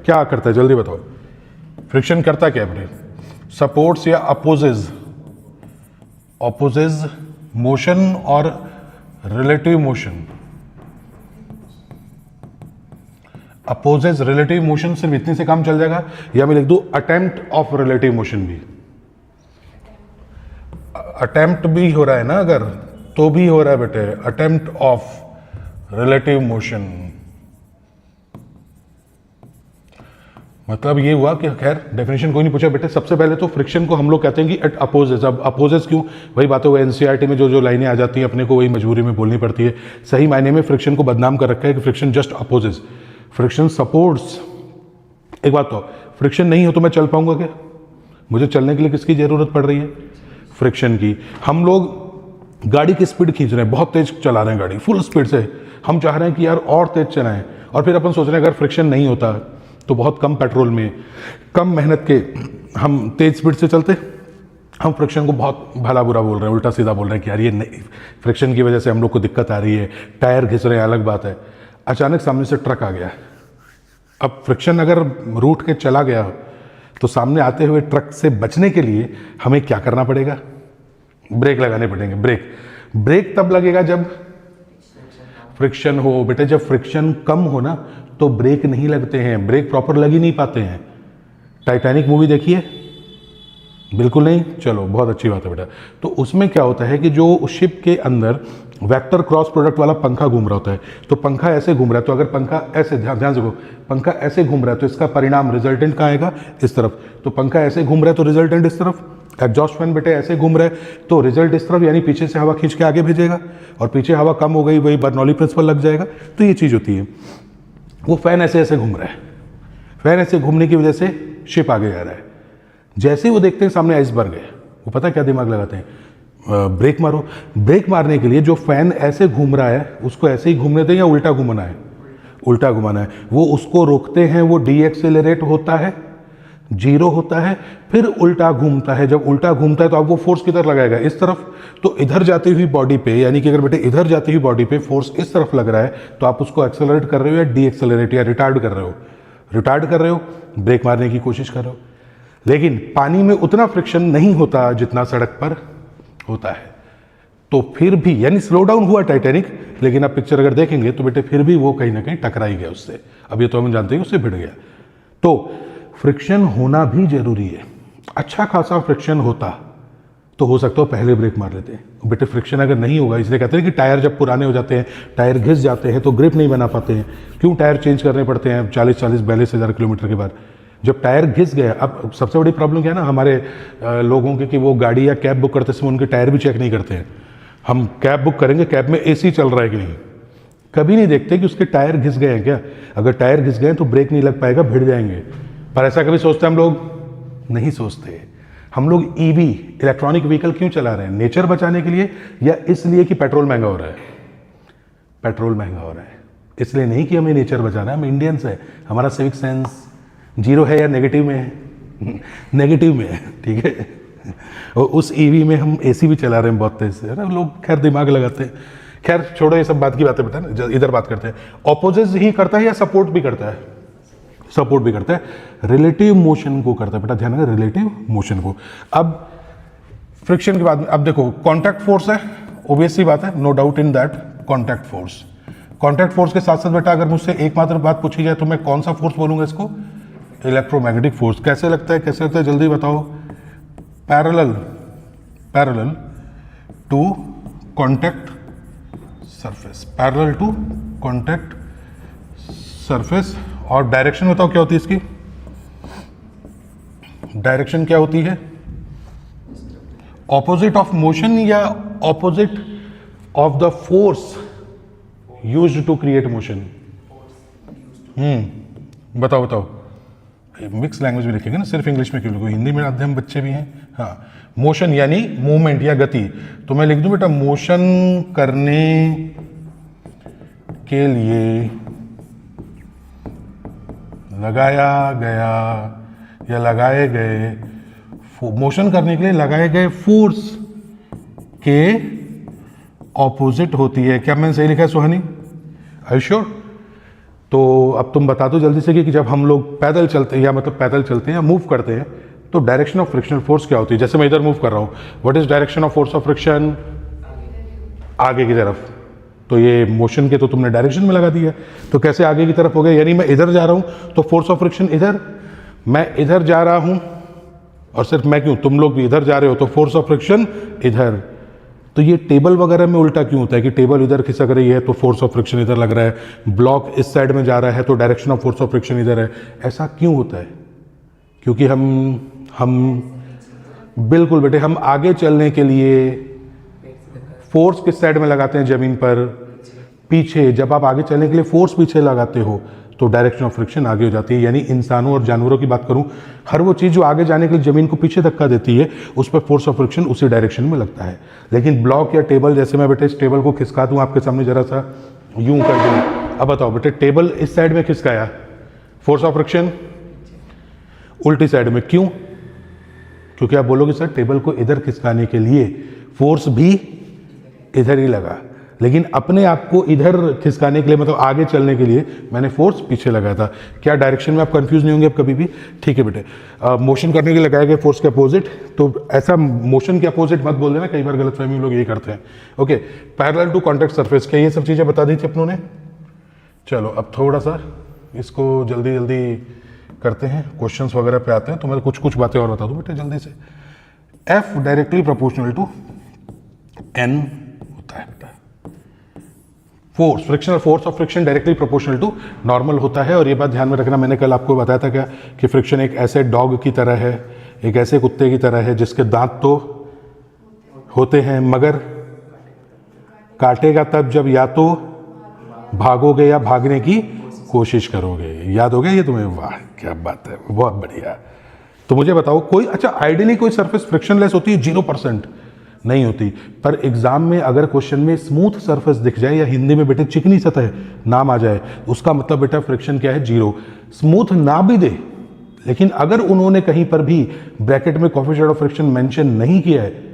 क्या करता है जल्दी बताओ। फ्रिक्शन करता क्या है? सपोर्ट्स या अपोजेज मोशन और relative motion. Opposes relative motion सिर्फ इतने से काम चल जाएगा, या मैं लिख दूं अटेम्प्ट ऑफ रिलेटिव मोशन भी। अटेम्प्ट भी हो रहा है ना अगर, तो भी हो रहा है बेटे अटेम्प्ट ऑफ रिलेटिव मोशन। मतलब ये हुआ कि खैर डेफिनेशन कोई नहीं पूछा बेटे। सबसे पहले तो फ्रिक्शन को हम लोग कहते हैं कि एट अपोजेस। अब अपोजेस क्यों? वही बात है, वो एनसीईआरटी में जो लाइनें आ जाती हैं अपने को वही मजबूरी में बोलनी पड़ती है। सही मायने में फ्रिक्शन को बदनाम कर रखा है कि friction just opposes, friction supports. एक बात तो, फ्रिक्शन नहीं हो तो मैं चल पाऊंगा क्या? मुझे चलने के लिए किसकी जरूरत पड़ रही है? फ्रिक्शन की। हम लोग गाड़ी की स्पीड खींच रहे हैं, बहुत तेज चला रहे हैं गाड़ी फुल स्पीड से, हम चाह रहे हैं कि यार और तेज चलाएं, और फिर अपन सोच रहे हैं अगर फ्रिक्शन नहीं होता तो बहुत कम पेट्रोल में कम मेहनत के हम तेज स्पीड से चलते। हम फ्रिक्शन को बहुत भला बुरा बोल रहे हैं, उल्टा सीधा बोल रहे हैं कि यार ये फ्रिक्शन की वजह से हम लोग को दिक्कत आ रही है, टायर घिस रहे हैं, अलग बात है। अचानक सामने से ट्रक आ गया, अब फ्रिक्शन अगर रूट के चला गया तो सामने आते हुए ट्रक से बचने के लिए हमें क्या करना पड़ेगा? ब्रेक लगाने पड़ेंगे। ब्रेक तब लगेगा जब फ्रिक्शन हो। बेटे जब फ्रिक्शन कम हो ना तो ब्रेक नहीं लगते हैं, ब्रेक प्रॉपर लग ही नहीं पाते हैं। टाइटैनिक मूवी देखिए? बिल्कुल नहीं। चलो बहुत अच्छी बात है बेटा। तो उसमें क्या होता है कि जो शिप के अंदर वेक्टर क्रॉस प्रोडक्ट वाला पंखा घूम रहा होता है, तो पंखा ऐसे घूम रहा है, तो अगर पंखा ऐसे, ध्यान से, पंखा ऐसे घूम रहा है तो इसका परिणाम रिजल्टेंट कहाँ आएगा? इस तरफ। तो पंखा ऐसे घूम रहा है तो रिजल्टेंट इस तरफ। एग्जॉस्ट फैन बेटे ऐसे घूम रहा है तो रिजल्ट इस तरफ, यानी पीछे से हवा खींच के आगे भेजेगा, और पीछे हवा कम हो गई वही बर्नौली प्रिंसिपल लग जाएगा। तो ये चीज़ होती है। वो फैन ऐसे ऐसे घूम रहा है, फैन ऐसे घूमने की वजह से शिप आगे जा रहा है। जैसे ही वो देखते हैं सामने आइसबर्ग है, वो पता है क्या दिमाग लगाते हैं? ब्रेक मारो। ब्रेक मारने के लिए जो फैन ऐसे घूम रहा है उसको ऐसे ही घूमने दें या उल्टा घुमाना है? उल्टा घुमाना है। वो उसको रोकते हैं, वो डीएक्सेलरेट होता है, जीरो होता है, फिर उल्टा घूमता है। जब उल्टा घूमता है तो अब वो फोर्स किधर लगाएगा? इस तरफ। तो इधर जाती हुई बॉडी पे, यानी कि अगर बेटे इधर जाती हुई बॉडी पे फोर्स इस तरफ लग रहा है तो आप उसको एक्सेलरेट कर रहे हो या डीएक्सेलरेट या रिटार्ड कर रहे हो? रिटार्ड कर रहे हो, ब्रेक मारने की कोशिश कर रहे हो। लेकिन पानी में उतना फ्रिक्शन नहीं होता जितना सड़क पर होता है। तो फिर भी, यानी स्लो डाउन हुआ टाइटैनिक, लेकिन आप पिक्चर अगर देखेंगे तो बेटे फिर भी वो कहीं ना कहीं टकरा ही गया उससे। अब ये तो हम जानते हैं उससे भिड़ गया। तो फ्रिक्शन होना भी जरूरी है। अच्छा खासा फ्रिक्शन होता तो हो सकता हो पहले ब्रेक मार लेते हैं। बेटे फ्रिक्शन अगर नहीं होगा, इसलिए कहते हैं कि टायर जब पुराने हो जाते हैं, टायर घिस जाते हैं तो ग्रिप नहीं बना पाते हैं। क्यों टायर चेंज करने पड़ते हैं 40-42 हज़ार किलोमीटर के बाद? जब टायर घिस गए। अब सबसे बड़ी प्रॉब्लम क्या है ना हमारे लोगों की, कि वो गाड़ी या कैब बुक करते समय उनके टायर भी चेक नहीं करते हैं। हम कैब बुक करेंगे, कैब में एसी चल रहा है कि नहीं, कभी नहीं देखते कि उसके टायर घिस गए हैं क्या। अगर टायर घिस गए तो ब्रेक नहीं लग पाएगा, भिड़ जाएंगे। पर ऐसा कभी सोचते हम लोग? नहीं सोचते। हम लोग ईवी इलेक्ट्रॉनिक व्हीकल क्यों चला रहे हैं? नेचर बचाने के लिए, या इसलिए कि पेट्रोल महंगा हो रहा है? पेट्रोल महंगा हो रहा है इसलिए नहीं कि हमें नेचर बचाना है। हम इंडियंस है, हमारा सिविक सेंस जीरो है या नेगेटिव में है? नेगेटिव में है, ठीक है। और उस ईवी में हम एसी भी चला रहे हैं बहुत तेज से, है ना। लोग खैर दिमाग लगाते हैं। खैर छोड़ो ये सब बात की बातें बेटा ना, इधर बात करते हैं। ऑपोजिट ही करता है या सपोर्ट भी करता है? सपोर्ट भी करता है। रिलेटिव मोशन को करता है बेटा, ध्यान रखना, रिलेटिव मोशन को। अब फ्रिक्शन के बाद में अब देखो कॉन्टैक्ट फोर्स है, ऑब्वियस सी बात है, no doubt in that. Contact force, contact force के साथ साथ बेटा अगर मुझसे एकमात्र बात पूछी जाए तो मैं कौन सा फोर्स बोलूंगा इसको? Electromagnetic force. कैसे लगता है, कैसे लगता है, जल्दी बताओ। Parallel to contact surface, parallel to contact surface. और डायरेक्शन बताओ क्या होती है इसकी? डायरेक्शन क्या होती है? ऑपोजिट ऑफ मोशन या opposite of the force used to create motion? बताओ बताओ। मिक्स लैंग्वेज में लिखेंगे ना, सिर्फ इंग्लिश में क्यों लिखो, हिंदी में अध्ययन बच्चे भी हैं। हाँ, मोशन यानी मूवमेंट या गति। तो मैं लिख दूं बेटा मोशन करने के लिए लगाया गया या लगाए गए, मोशन करने के लिए लगाए गए फोर्स के ऑपोजिट होती है। क्या मैंने सही लिखा है सुहानी? Are you sure? तो अब तुम बता दो जल्दी से कि जब हम लोग पैदल चलते हैं, या मतलब पैदल चलते हैं या मूव करते हैं, तो डायरेक्शन ऑफ फ्रिक्शनल फोर्स क्या होती है? जैसे मैं इधर मूव कर रहा हूँ, what is direction of force of friction? आगे की तरफ। तो ये मोशन के तो तुमने डायरेक्शन में लगा दिया, तो कैसे आगे की तरफ हो गया? यानी मैं इधर जा रहा हूँ तो फोर्स ऑफ फ्रिक्शन इधर, मैं इधर जा रहा हूँ, और सिर्फ मैं क्यों, तुम लोग भी इधर जा रहे हो तो फोर्स ऑफ फ्रिक्शन इधर। तो ये टेबल वगैरह में उल्टा क्यों होता है कि टेबल इधर खिसक रही है तो फोर्स ऑफ फ्रिक्शन इधर लग रहा है, ब्लॉक इस साइड में जा रहा है तो direction of force of friction इधर है? ऐसा क्यों होता है? क्योंकि हम बिल्कुल बेटे, हम आगे चलने के लिए फोर्स किस साइड में लगाते हैं जमीन पर? पीछे। जब आप आगे चलने के लिए फोर्स पीछे लगाते हो तो डायरेक्शन ऑफ फ्रिक्शन आगे हो जाती है। यानी इंसानों और जानवरों की बात करूं, हर वो चीज़ जो आगे जाने के लिए जमीन को पीछे धक्का देती है, उस पर फोर्स ऑफ फ्रिक्शन उसी डायरेक्शन में लगता है। लेकिन ब्लॉक या टेबल, जैसे मैं बेटे इस टेबल को खिसका दूं आपके सामने, जरा सा यूं कर दूं, अब बताओ बेटे, टेबल इस साइड में खिसकाया, फोर्स ऑफ फ्रिक्शन उल्टी साइड में, क्यों? क्योंकि आप बोलोगे सर टेबल को इधर खिसकाने के लिए फोर्स भी इधर ही लगा, लेकिन अपने आप को इधर खिसकाने के लिए, मतलब आगे चलने के लिए, मैंने फोर्स पीछे लगाया था। क्या डायरेक्शन में आप कंफ्यूज नहीं होंगे अब कभी भी? ठीक है बेटे, मोशन करने के लिए लगाया गया फोर्स के अपोजिट, तो ऐसा मोशन के अपोजिट मत बोल देना, कई बार गलतफहमी में लोग यही करते हैं। Okay, parallel to contact surface, क्या ये सब चीज़ें बता दी थी अपनों ने? चलो अब थोड़ा सा इसको जल्दी जल्दी करते हैं, क्वेश्चंस वगैरह पे आते हैं, तो मैं कुछ बातें और बता दूं बेटे जल्दी से। F directly proportional to N होता है बेटा। Force, frictional force of friction directly proportional to normal होता है। और ये बात ध्यान में रखना, मैंने कल आपको बताया था क्या कि फ्रिक्शन एक ऐसे डॉग की तरह है, एक ऐसे कुत्ते की तरह है जिसके दांत तो होते हैं मगर काटेगा तब जब या तो भागोगे या भागने की कोशिश करोगे। याद हो गया ये तुम्हें? वाह क्या बात है, बहुत बढ़िया। तो मुझे बताओ, कोई अच्छा आइडियली कोई सरफेस फ्रिक्शनलेस होती है? 0% नहीं होती। पर एग्जाम में अगर क्वेश्चन में स्मूथ सरफेस दिख जाए, या हिंदी में बेटे चिकनी सतह नाम आ जाए, उसका मतलब बेटा फ्रिक्शन क्या है? 0। स्मूथ ना भी दे, लेकिन अगर उन्होंने कहीं पर भी ब्रैकेट में कोएफिशिएंट ऑफ फ्रिक्शन मेंशन नहीं किया है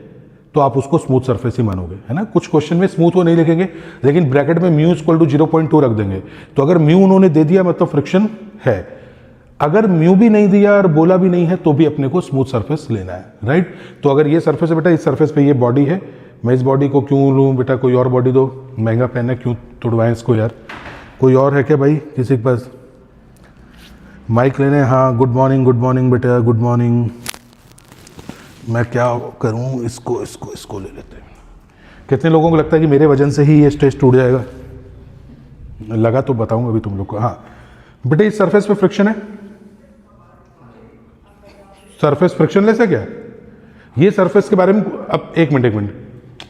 तो आप उसको स्मूथ सरफेस ही मानोगे, है ना। कुछ क्वेश्चन में स्मूथ वो नहीं लिखेंगे, लेकिन ब्रैकेट में म्यू इक्वल टू 0.2 रख देंगे। तो अगर म्यू उन्होंने दे दिया मतलब फ्रिक्शन है, अगर म्यू भी नहीं दिया और बोला भी नहीं है तो भी अपने को स्मूथ सरफेस लेना है, राइट। तो अगर ये सरफेस है बेटा, इस सरफेस पे ये बॉडी है, मैं इस बॉडी को क्यों लूँ बेटा? कोई और बॉडी दो, महंगा पेन है, क्यों तोड़वाएं इसको यार? कोई और है क्या भाई किसी के पास? माइक लेने? हाँ, गुड मॉर्निंग बेटा, गुड मॉर्निंग। मैं क्या करूं, इसको ले लेते हैं। कितने लोगों को लगता है कि मेरे वजन से ही ये स्टेज टूट जाएगा? लगा तो बताऊंगा अभी तुम लोग को। हाँ बेटे, इस सरफेस पे फ्रिक्शन है, सरफेस फ्रिक्शनलेस है क्या? ये सरफेस के बारे में अब एक मिनट,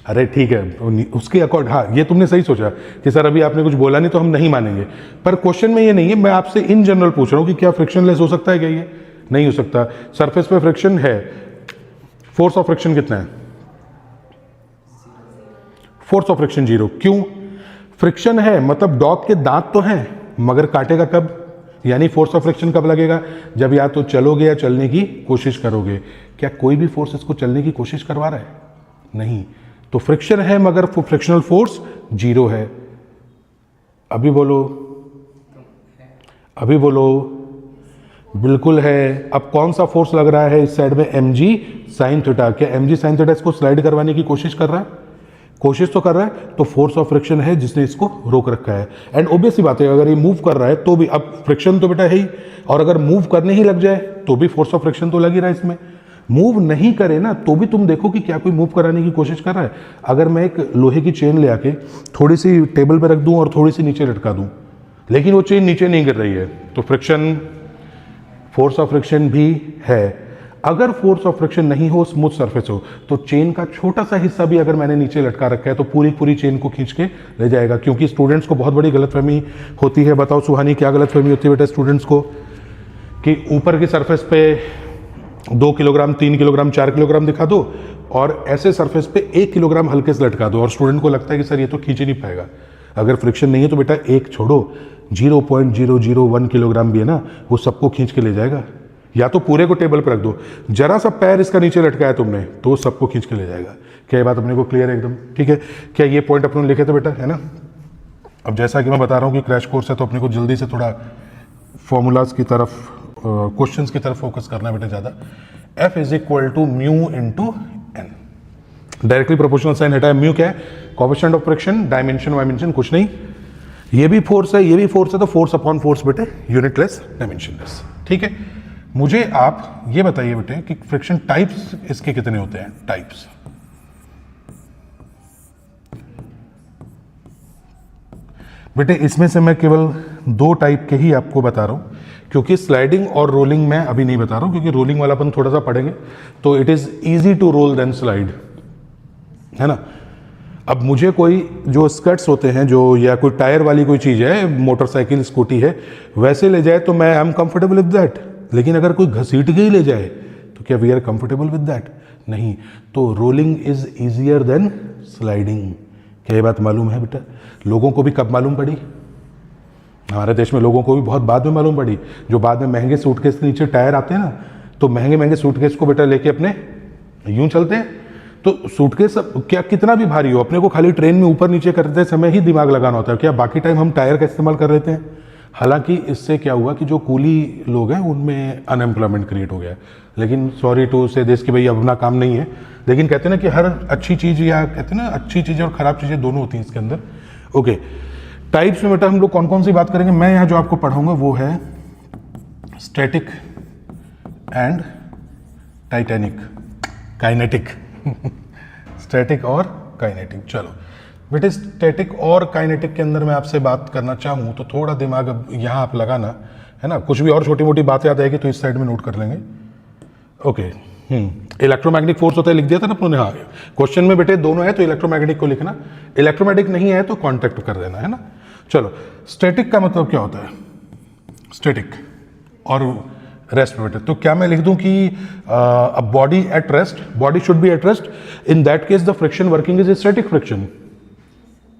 अरे ठीक है उसके अकॉर्ड, हाँ ये तुमने सही सोचा कि सर अभी आपने कुछ बोला नहीं तो हम नहीं मानेंगे, पर क्वेश्चन में ये नहीं है। मैं आपसे इन जनरल पूछ रहा हूं कि क्या फ्रिक्शनलेस हो सकता है क्या? ये नहीं हो सकता। सरफेस पे फ्रिक्शन है, फोर्स ऑफ फ्रिक्शन कितना है? Force of friction 0। क्यों? फ्रिक्शन है मतलब डॉग के दांत तो हैं मगर काटेगा कब? यानी फोर्स ऑफ फ्रिक्शन कब लगेगा? जब या तो चलोगे या चलने की कोशिश करोगे। क्या कोई भी फोर्स इसको चलने की कोशिश करवा रहा है? नहीं। तो फ्रिक्शन है मगर फ्रिक्शनल फोर्स 0 है। अभी बोलो, बिल्कुल है। अब कौन सा फोर्स लग रहा है इस साइड में? mg sin theta. क्या mg sin थीटा इसको स्लाइड करवाने की कोशिश कर रहा है? कोशिश तो कर रहा है, तो फोर्स ऑफ फ्रिक्शन है जिसने इसको रोक रखा है। एंड ऑब्वियस सी बात है, अगर ये मूव कर रहा है तो भी, अब फ्रिक्शन तो बेटा है ही, और अगर मूव करने ही लग जाए तो भी फोर्स ऑफ फ्रिक्शन तो लग ही रहा है इसमें। मूव नहीं करे ना तो भी तुम देखो कि क्या कोई मूव कराने की कोशिश कर रहा है। अगर मैं एक लोहे की चेन ले आके थोड़ी सी टेबल पर रख दूं और थोड़ी सी नीचे लटका दूं, लेकिन वो चेन नीचे नहीं गिर रही है, तो फ्रिक्शन, फोर्स ऑफ फ्रिक्शन भी है। अगर फोर्स ऑफ फ्रिक्शन नहीं हो, स्मूथ सरफेस हो, तो चेन का छोटा सा हिस्सा भी अगर मैंने नीचे लटका रखा है तो पूरी चेन को खींच के ले जाएगा। क्योंकि स्टूडेंट्स को बहुत बड़ी गलतफहमी होती है। बताओ सुहानी, क्या गलतफहमी होती है बेटा स्टूडेंट्स को? कि ऊपर की सरफेस पे 2 किलोग्राम, 3 किलोग्राम, 4 किलोग्राम दिखा दो और ऐसे सरफेस पे 1 किलोग्राम हल्के से लटका दो, और स्टूडेंट को लगता है कि सर ये तो खींच ही नहीं पाएगा। अगर फ्रिक्शन नहीं है तो बेटा एक छोड़ो, 0.001 किलोग्राम भी है ना, वो सबको खींच के ले जाएगा। या तो पूरे को टेबल पर रख दो, जरा सा पैर इसका नीचे लटकाया तुमने तो सबको खींच के ले जाएगा। क्या ये बात अपने को क्लियर है एकदम? ठीक है। क्या ये पॉइंट अपने लिखे थे बेटा, है ना? अब जैसा कि मैं बता रहा हूँ कि क्रैश कोर्स है तो अपने को जल्दी से थोड़ा फॉर्मूलाज की तरफ, क्वेश्चंस की तरफ फोकस करना है बेटा ज़्यादा। F is equal to mu into N, directly proportional sign हटाया। म्यू क्या है? कोएफिशिएंट ऑफ फ्रिक्शन, डायमेंशन वायमेंशन कुछ नहीं, ये भी फोर्स है ये भी फोर्स है, तो फोर्स अपॉन फोर्स बेटे यूनिटलेस डायमेंशनलेस। ठीक है, मुझे आप ये बताइए बेटे कि फ्रिक्शन टाइप्स इसके कितने होते हैं? टाइप्स बेटे इसमें से मैं केवल 2 टाइप के ही आपको बता रहा हूं, क्योंकि स्लाइडिंग और रोलिंग मैं अभी नहीं बता रहा हूं, क्योंकि रोलिंग वाला अपन थोड़ा सा पढ़ेंगे, तो it is easy to roll then slide, है ना। अब मुझे कोई जो स्कर्ट्स होते हैं जो, या कोई टायर वाली कोई चीज़ है, मोटरसाइकिल स्कूटी है, वैसे ले जाए तो मैं I am comfortable with that, लेकिन अगर कोई घसीट के ही ले जाए तो क्या we are comfortable with that? नहीं। तो rolling is easier than sliding. क्या ये बात मालूम है बेटा? लोगों को भी कब मालूम पड़ी? हमारे देश में लोगों को भी बहुत बाद में मालूम पड़ी, जो बाद में महंगे सूटकेस के नीचे टायर आते हैं ना, तो महंगे महंगे सूटकेस को बेटा लेके अपने यूं चलते हैं। तो सूटकेस क्या कितना भी भारी हो, अपने को खाली ट्रेन में ऊपर नीचे करते समय ही दिमाग लगाना होता है, क्या बाकी टाइम हम टायर का इस्तेमाल कर लेते हैं। हालांकि इससे क्या हुआ कि जो कूली लोग हैं उनमें अनएम्प्लॉयमेंट क्रिएट हो गया, लेकिन सॉरी टू से देश के भाई अपना काम नहीं है, लेकिन कहते हैं ना कि हर अच्छी चीज़, या कहते हैं ना अच्छी चीज़ें और ख़राब चीज़ें दोनों होती हैं इसके अंदर। ओके, टाइप्स में बेटा हम लोग कौन कौन सी बात करेंगे? मैं यहाँ जो आपको पढ़ाऊँगा वो है static and Titanic, kinetic static और काइनेटिक। चलो बेटे, स्टैटिक और काइनेटिक के अंदर मैं आपसे बात करना चाहूँ तो थोड़ा दिमाग अब यहाँ आप लगाना, है ना। कुछ भी और छोटी मोटी बात याद आएगी तो इस साइड में नोट कर लेंगे। ओके, इलेक्ट्रोमैग्नेटिक फोर्स होता है, लिख दिया था ना अपने। हाँ, क्वेश्चन में बेटे दोनों है तो इलेक्ट्रोमैग्नेटिक को लिखना, इलेक्ट्रोमैग्नेटिक नहीं है तो कॉन्टैक्ट कर देना, है ना। चलो, स्टैटिक का मतलब क्या होता है? स्टैटिक और रेस्ट बेटे, तो क्या मैं लिख दूं कि a body at rest, body should be at rest, in that case the friction working is static friction,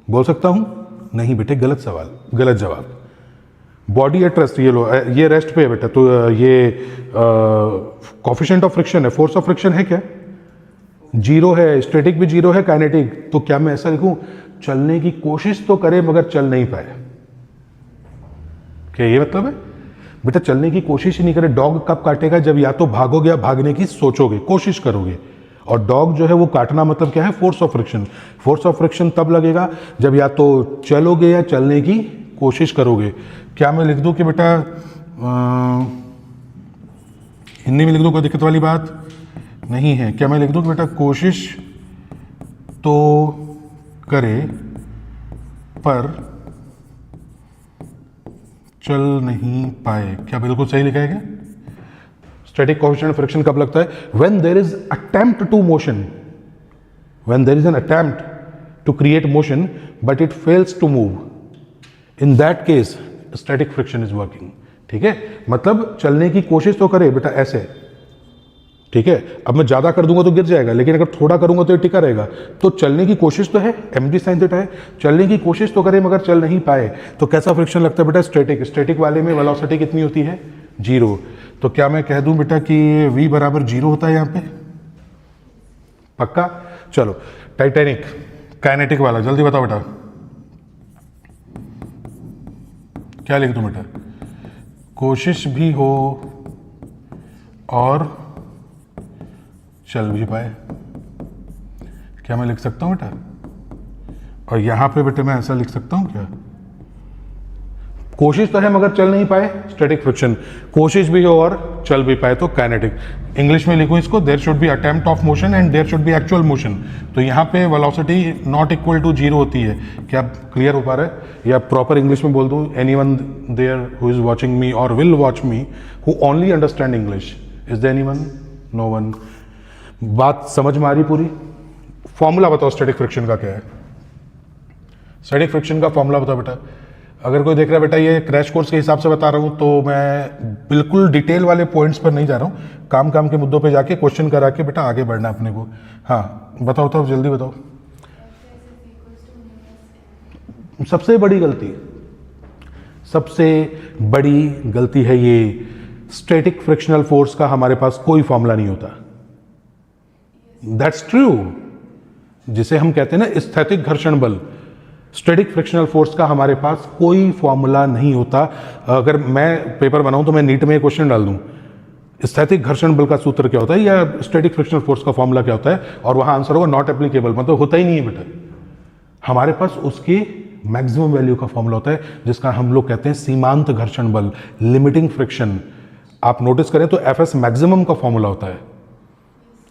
बोल सकता हूं? नहीं बेटे, गलत सवाल, गलत जवाब। बॉडी एट रेस्ट, ये लो, ये रेस्ट पे है बेटा, तो ये कोएफिशिएंट ऑफ फ्रिक्शन है, फोर्स ऑफ फ्रिक्शन है क्या? जीरो है, स्टैटिक भी जीरो है, काइनेटिक, तो क्या मैं ऐसा लिखूं चलने की कोशिश तो करे मगर चल नहीं पाए? क्या ये मतलब है? बेटा चलने की कोशिश ही नहीं करे। डॉग कब काटेगा? जब या तो भागोगे या भागने की सोचोगे, कोशिश करोगे। और डॉग जो है वो काटना मतलब क्या है? Force of friction. Force of friction तब लगेगा जब या तो चलोगे या चलने की कोशिश करोगे। क्या मैं लिख दूं कि बेटा हिंदी में लिख दूं, कोई दिक्कत वाली बात नहीं है? क्या मैं लिख दूं कि बेटा कोशिश तो करे पर चल नहीं पाए? क्या बिल्कुल सही लिखा है क्या? स्टैटिक कोएफिशिएंट फ्रिक्शन कब लगता है? When there is attempt to motion, when there is an attempt to create motion but it fails to move, in that case static friction is working. ठीक है, मतलब चलने की कोशिश तो करे बेटा, ऐसे। ठीक है, अब मैं ज्यादा कर दूंगा तो गिर जाएगा, लेकिन अगर थोड़ा करूंगा तो ये टिका रहेगा। तो चलने की कोशिश तो है, mg sin थीटा है, चलने की कोशिश तो करे मगर चल नहीं पाए, तो कैसा फ्रिक्शन लगता है बेटा? स्टैटिक। स्टैटिक वाले में वेलोसिटी कितनी होती है? जीरो। तो क्या मैं कह दूं बेटा कि v बराबर जीरो होता है यहाँ पे? पक्का? चलो, टाइटैनिक, काइनेटिक वाला जल्दी बताओ बेटा, क्या लिख दूं बेटा? कोशिश भी हो और चल भी पाए। क्या मैं लिख सकता हूं बेटा? और यहां पे बेटे मैं ऐसा लिख सकता हूं क्या? कोशिश तो है मगर चल नहीं पाए, स्टैटिक फ्रिक्शन। कोशिश भी हो और चल भी पाए तो काइनेटिक। इंग्लिश में लिखूं इसको, there should be attempt of motion and there should be actual motion. तो यहाँ पे velocity not equal to zero होती है। क्या क्लियर हो पा रहा है? या प्रॉपर इंग्लिश में बोल दूं, anyone there who is watching me और will watch me who only understand English? Is there anyone? No one. बात समझ में आ रही पूरी? फॉर्मूला बताओ स्टैटिक फ्रिक्शन का क्या है? स्टैटिक फ्रिक्शन का फॉर्मूला बताओ बेटा। अगर कोई देख रहा है बेटा, ये क्रैश कोर्स के हिसाब से बता रहा हूं, तो मैं बिल्कुल डिटेल वाले पॉइंट्स पर नहीं जा रहा हूं, काम काम के मुद्दों पे जाके क्वेश्चन करा के बेटा आगे बढ़ना अपने को। हाँ बताओ, तो जल्दी बताओ। सबसे बड़ी गलती, सबसे बड़ी गलती है ये, स्टैटिक फ्रिक्शनल फोर्स का हमारे पास कोई फॉर्मूला नहीं होता। That's true. जिसे हम कहते हैं ना स्थैतिक घर्षण बल, स्टैटिक फ्रिक्शनल फोर्स का हमारे पास कोई फॉर्मूला नहीं होता। अगर मैं पेपर बनाऊं तो मैं नीट में ये क्वेश्चन डाल दूं, स्थैतिक घर्षण बल का सूत्र क्या होता है या स्टैटिक फ्रिक्शनल फोर्स का फॉर्मूला क्या होता है, और वहां आंसर होगा नॉट एप्लीकेबल, मतलब होता ही नहीं है बेटा। हमारे पास उसकी मैक्सिमम वैल्यू का फॉर्मूला होता है जिसका हम लोग कहते हैं सीमांत घर्षण बल, लिमिटिंग फ्रिक्शन। आप नोटिस करें तो एफ एस मैक्सिमम का फॉर्मूला होता है,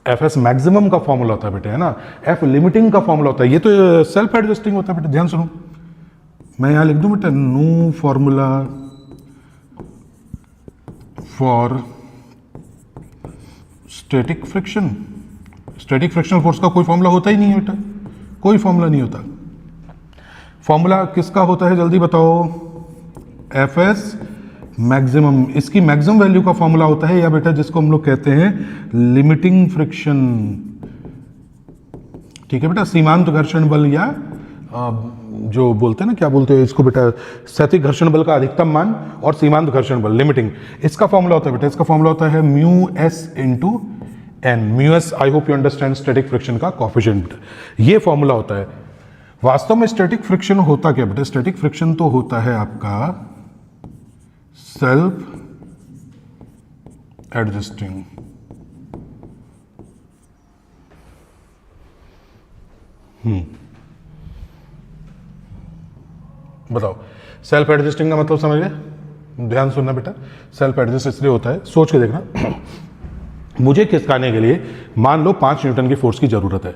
एफ एस मैक्सिमम का फॉर्मूला होता है बेटे, है ना। एफ लिमिटिंग का फॉर्मूला होता है, ये तो सेल्फ एडजस्टिंग होता है बेटे। ध्यान सुनो, मैं यहां लिख दूं बेटा no formula for static friction. Static frictional force का कोई फॉर्मूला होता ही नहीं है बेटा, कोई फॉर्मूला नहीं होता। फॉर्मूला किसका होता है जल्दी बताओ, एफ एस मैक्सिमम। इसकी मैक्सिमम वैल्यू का फॉर्मूला होता है या बेटा जिसको हम लोग कहते हैं लिमिटिंग फ्रिक्शन, ठीक है बेटा। सीमांत घर्षण बल या जो बोलते हैं ना, क्या बोलते हैं इसको बेटा, स्थैतिक घर्षण बल का अधिकतम मान और सीमांत घर्षण बल लिमिटिंग, इसका फॉर्मूला होता है बेटा, इसका फॉर्मूला होता है mu s into N. Mu s, I hope you understand, static friction का कोएफिशिएंट, ये फॉर्मूला होता है। वास्तव में स्टैटिक फ्रिक्शन होता क्या बेटा, स्टैटिक फ्रिक्शन तो होता है आपका सेल्फ एडजस्टिंग। बताओ सेल्फ एडजस्टिंग का मतलब समझ गए, ध्यान सुनना बेटा। सेल्फ एडजस्ट इसलिए होता है, सोच के देखना, मुझे खिसकाने के लिए मान लो 5 न्यूटन की फोर्स की जरूरत है।